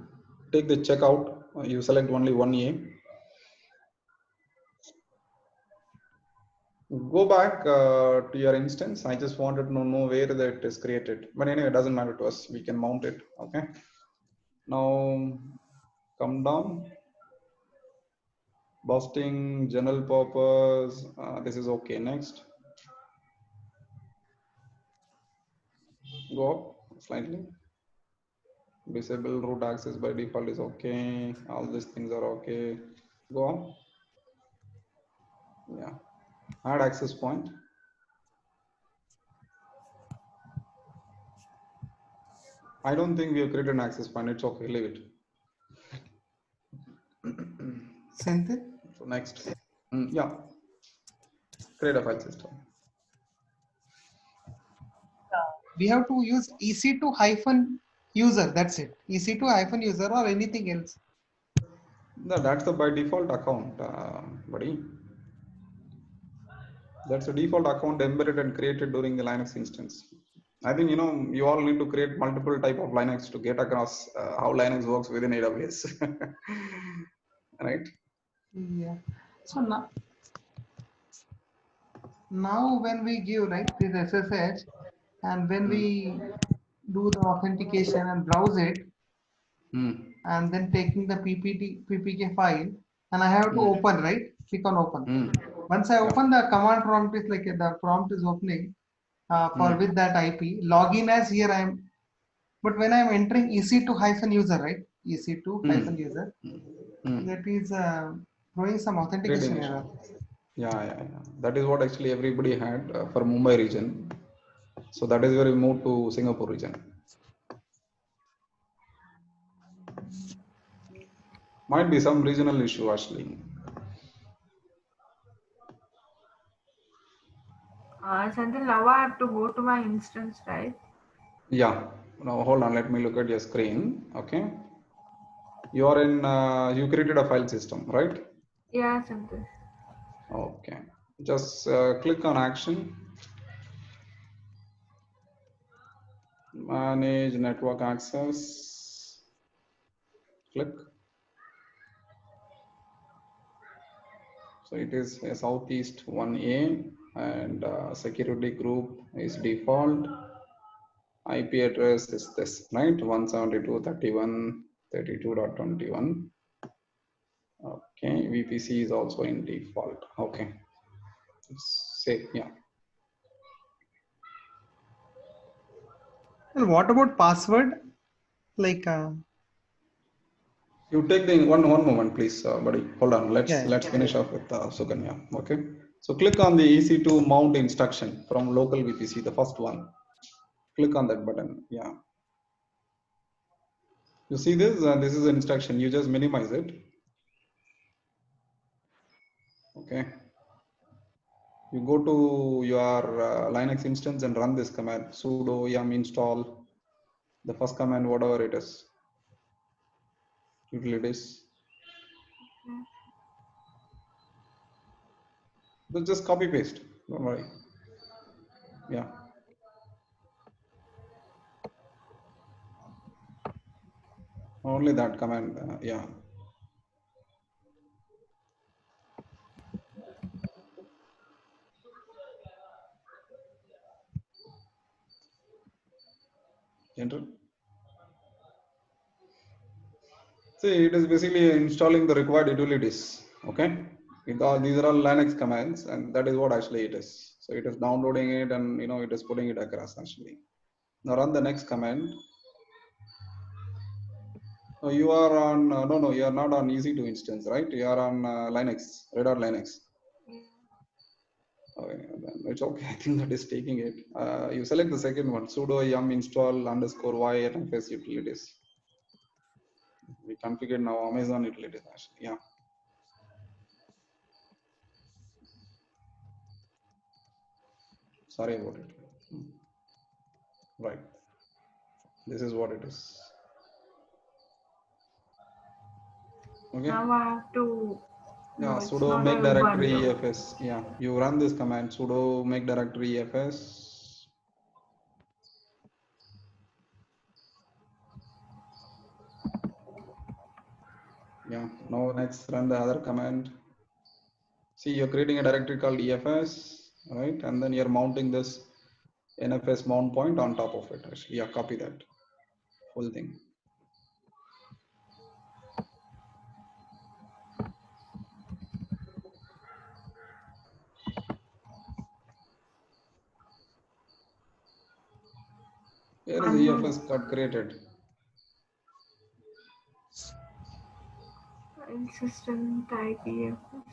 take the checkout. You select only one A. Go back to your instance. I just wanted to know where that is created. But anyway, it doesn't matter to us. We can mount it. Okay. Now come down. Busting, general purpose. This is okay. Next. Go up slightly. Disable root access by default is okay. All these things are okay. Go on. Yeah. Add access point. I don't think we have created an access point. It's okay. Leave it. Senthil? So next. Yeah. Create a file system. We have to use EC2-user. That's it. EC2-user or anything else. No, that's the by default account, buddy. That's a default account embedded and created during the Linux instance. I think you all need to create multiple type of Linux to get across how Linux works within AWS, right? Yeah. So now when we give this SSH and when we do the authentication and browse it and then taking the PPK file and I have to open, right? Click on open. Once I open, the command prompt is like the prompt is opening for with that IP. Login as here I am, but when I am entering EC2-user, right? EC2-user, that is throwing some authentication error. Yeah. That is what actually everybody had for Mumbai region. So that is where we moved to Singapore region. Might be some regional issue actually. Senthil, now I have to go to my instance, right? Yeah. Now hold on. Let me look at your screen. Okay. You are in. You created a file system, right? Yeah, Senthil. Okay. Just click on action. Manage network access. Click. So it is a Southeast 1A and security group is default. IP address is this, right? 172.31.32.21. Okay. VPC is also in default. Okay. Save. Yeah. And what about password? Like, You take the one moment, please, buddy. Hold on. yeah. Let's finish off with Sukanya. Okay. So click on the EC2 mount instruction from local VPC, the first one. Click on that button. Yeah. You see this? This is the instruction. You just minimize it. Okay. You go to your Linux instance and run this command sudo yum install the first command, whatever it is. Utilities. But just copy paste. Don't worry. Yeah. Only that command. Yeah. Enter. See, it is basically installing the required utilities. Okay. These are all Linux commands, and that is what actually it is. So it is downloading it, and it is putting it across actually. Now run the next command. No, you are on no, you are not on EC2 instance, right? You are on Linux, Red Hat Linux. Okay, then it's okay. I think that is taking it. You select the second one, sudo yum install _y NFS utilities. We configured now Amazon utilities actually. Yeah. Sorry about it. Right. This is what it is. Okay. Now I have to. Yeah, No, it's sudo not make a directory Ubuntu. EFS. Yeah, you run this command sudo make directory EFS. Yeah, now next run the other command. See, you're creating a directory called EFS, right? And then you're mounting this NFS mount point on top of it. Actually, yeah, copy that whole thing. Where is the EFS got created? File system type EFS.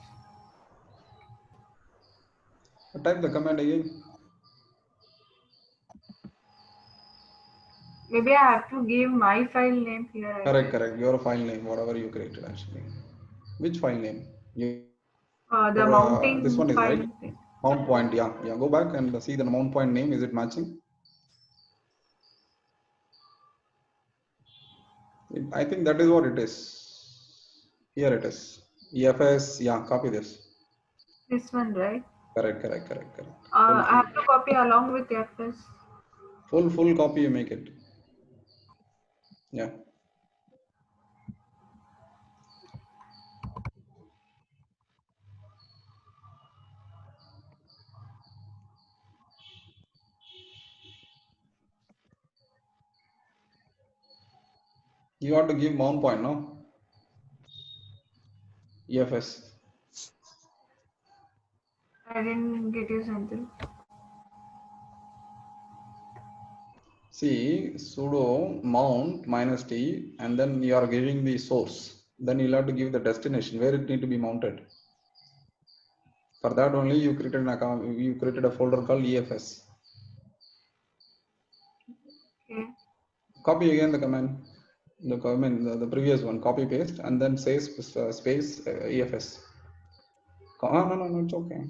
Type the command again. Maybe I have to give my file name here. Correct. Your file name, whatever you created actually. Which file name? The mounting this one is file. right. Mount point. Yeah. Go back and see the mount point name. Is it matching? I think that is what it is. Here it is. EFS. Yeah. Copy this. This one, right? Correct. I have to copy along with EFS. Full copy. You make it. Yeah. You have to give mount point, no? EFS. I didn't get you something. See, sudo mount -t, and then you are giving the source. Then you'll have to give the destination where it need to be mounted. For that only you created an account. You created a folder called EFS. Okay. Copy again the command. the previous one, copy paste, and then say space EFS. No, it's okay.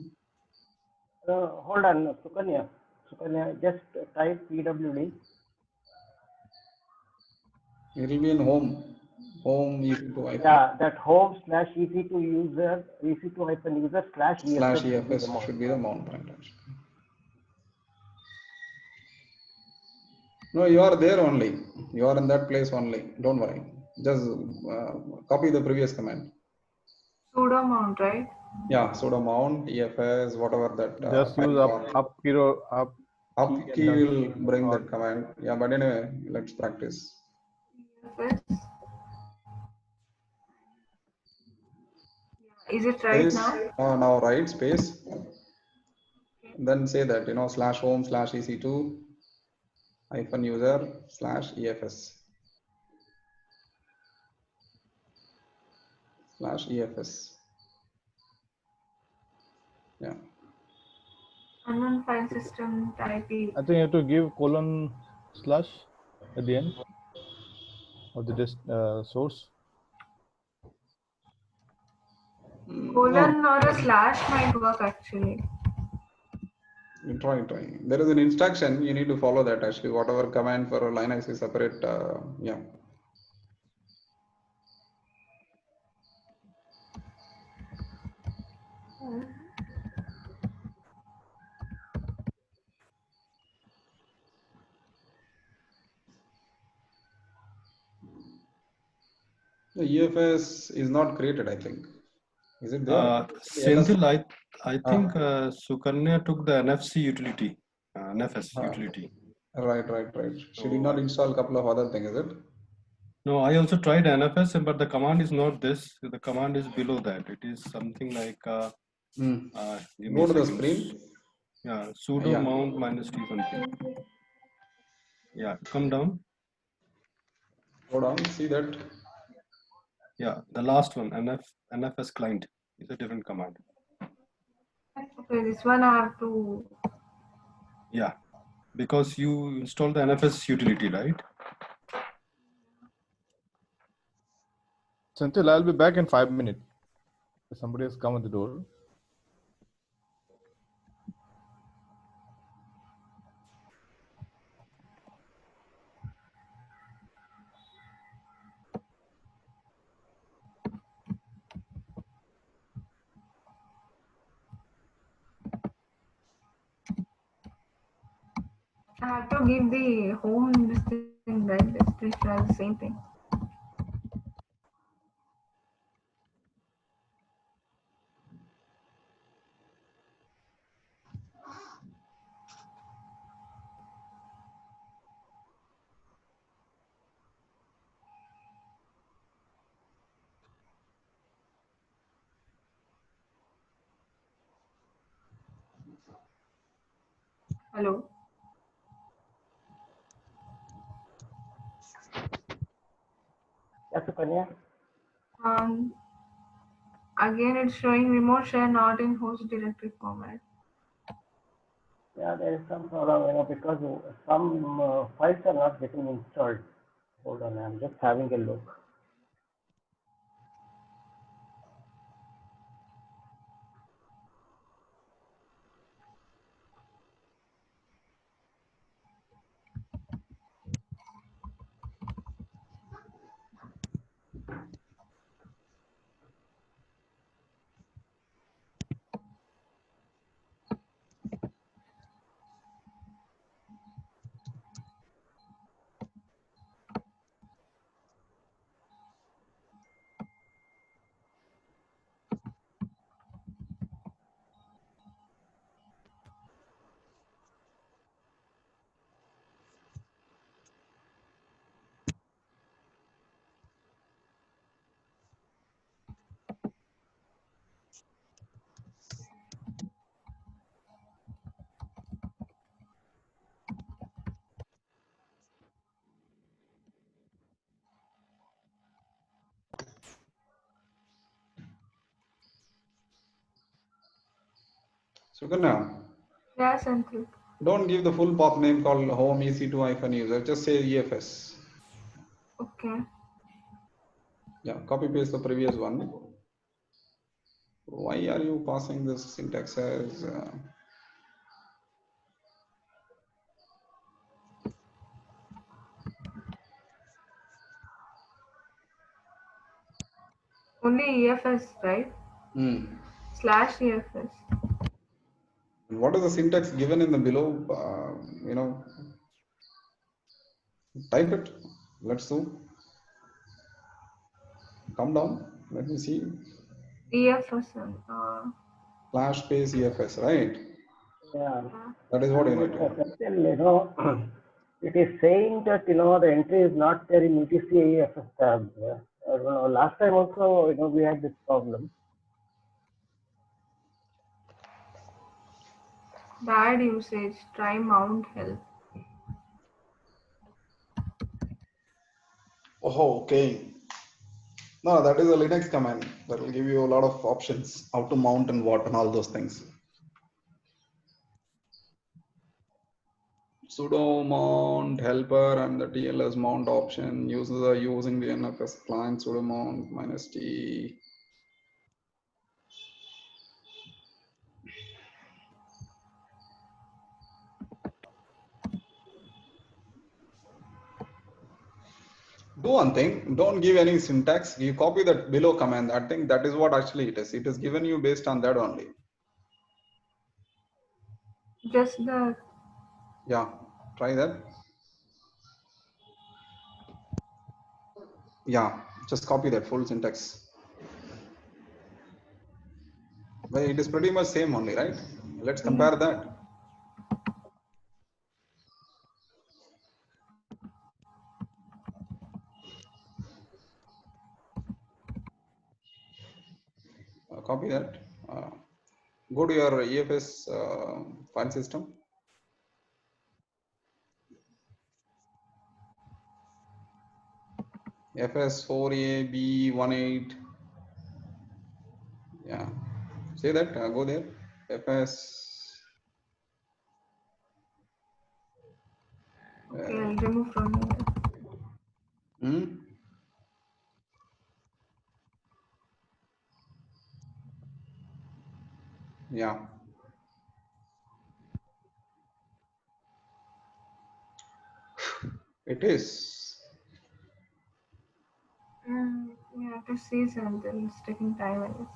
Hold on, Sukanya, just type PWD. It will be in home EC2 hyphen. Yeah, that home / EC2 user, EC2 hyphen user / EFS should be the mount point. No, you are there only. You are in that place only. Don't worry. Just copy the previous command. Sudo mount, right? Yeah, sudo mount, EFS, whatever that. Just use up key will bring that command. Yeah, but anyway, let's practice. EFS. Is it right space, now? now right space. Then say that, /home / EC2 hyphen user / EFS / EFS. Yeah. Unknown file system type. I think you have to give :/ at the end of the source. Colon or a slash might work actually. Try. There is an instruction, you need to follow that actually. Whatever command for Linux is separate. Yeah. The EFS is not created, I think. Is it there? Senthil, I think Sukanya took the NFC utility, NFS utility. Right. She did not install a couple of other things, is it? No, I also tried NFS, but the command is not this. The command is below that. It is something like. Go to the screen. Yeah, sudo mount -t something. Yeah, come down. Go down. See that. Yeah, the last one, NFS client, is a different command. Okay, this one I have to. Yeah, because you installed the NFS utility, right? Senthil, I'll be back in 5 minutes. Somebody has come at the door. I have to give the home this thing, right? This is the same thing. Hello. Yes, Sukanya. Again, it's showing remote share not in host directory format. Yeah, there is some problem, because some files are not getting installed. Hold on, I'm just having a look. Sukanya. Yes, Senthil. Don't give the full path name called home EC2 hyphen user. Just say EFS. Okay. Yeah, copy paste the previous one. Why are you passing this syntax as Only EFS, right? /EFS. what is the syntax given in the below? Type it. Let's do. Come down. Let me see. EFS. Slash space EFS, right? Yeah. That is what you need to But do. still, it is saying that the entry is not there in ETC AFS tab. Yeah. I don't know. Last time also, we had this problem. Bad usage. Try mount help. Oh, okay. No, that is a Linux command that will give you a lot of options how to mount and what and all those things. Sudo mount helper and the TLS mount option using the NFS client sudo mount -t. Do one thing, don't give any syntax. You copy that below command. I think that is what actually it is. It is given you based on that only. Just the. Yeah, try that. Yeah, just copy that full syntax. Well, it is pretty much same only, right? Let's compare that. Copy that. Go to your EFS file system. FS4AB18. Yeah, say that. Go there. FS. Okay, I'll remove from here. Yeah. It is. Yeah, to see something. It's taking time, I guess.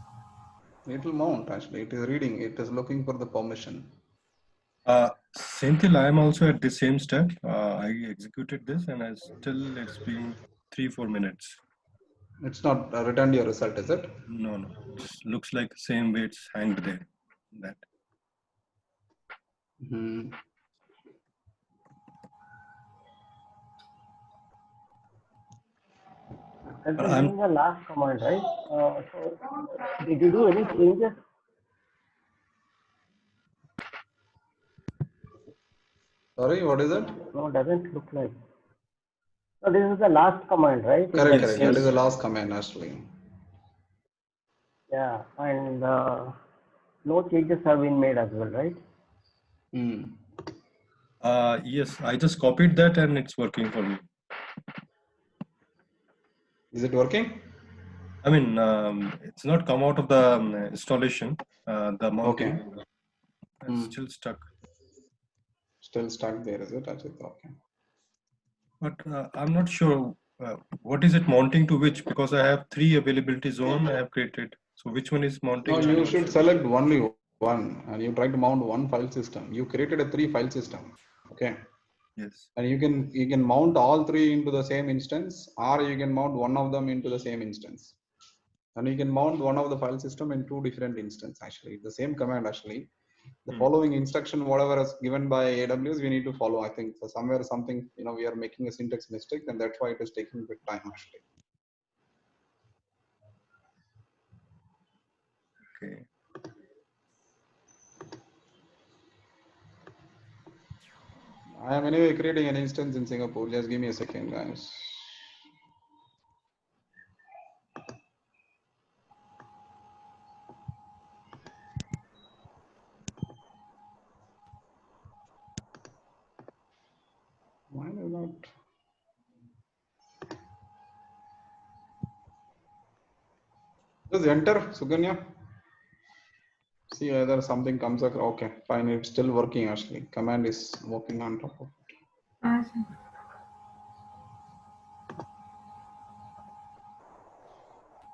It will mount actually. It is reading. It is looking for the permission. Senthil, I am also at the same step. I executed this and it's been 3-4 minutes. It's not returned your result, is it? No. It looks like the same way it's hanged there. That. And this is the last command, right? So did you do any changes? Sorry, what is it? No, doesn't look like. So this is the last command, right? Correct. That is the last command actually. Yeah, and no changes have been made as well, right? Yes, I just copied that and it's working for me. Is it working? I mean, it's not come out of the installation, the mounting. Okay. It's still stuck. Still stuck there, is it? Okay. But I'm not sure what is it mounting to which, because I have 3 availability zone I have created. So which one is mounting? No, you should select only one and you try to mount one file system. You created a 3 file system. Okay. Yes. And you can mount all 3 into the same instance, or you can mount one of them into the same instance. And you can mount one of the file system in 2 different instances actually. The same command actually. The following instruction, whatever is given by AWS, we need to follow. I think so somewhere something, we are making a syntax mistake, and that's why it is taking a bit time actually. Okay. I am anyway creating an instance in Singapore. Just give me a second, guys. Why not? Just enter, Suganya. See whether something comes up. Okay, fine. It's still working actually. Command is working on top of it. Yes.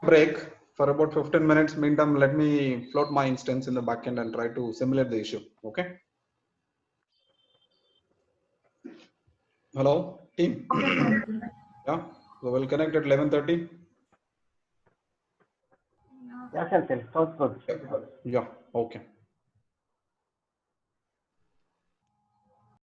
Break for about 15 minutes. Meantime, let me float my instance in the backend and try to simulate the issue. Okay. Hello, team. Okay, thank you. Yeah. So we'll connect at 11:30. Yeah, Senthil, sounds good. Yeah. Okay.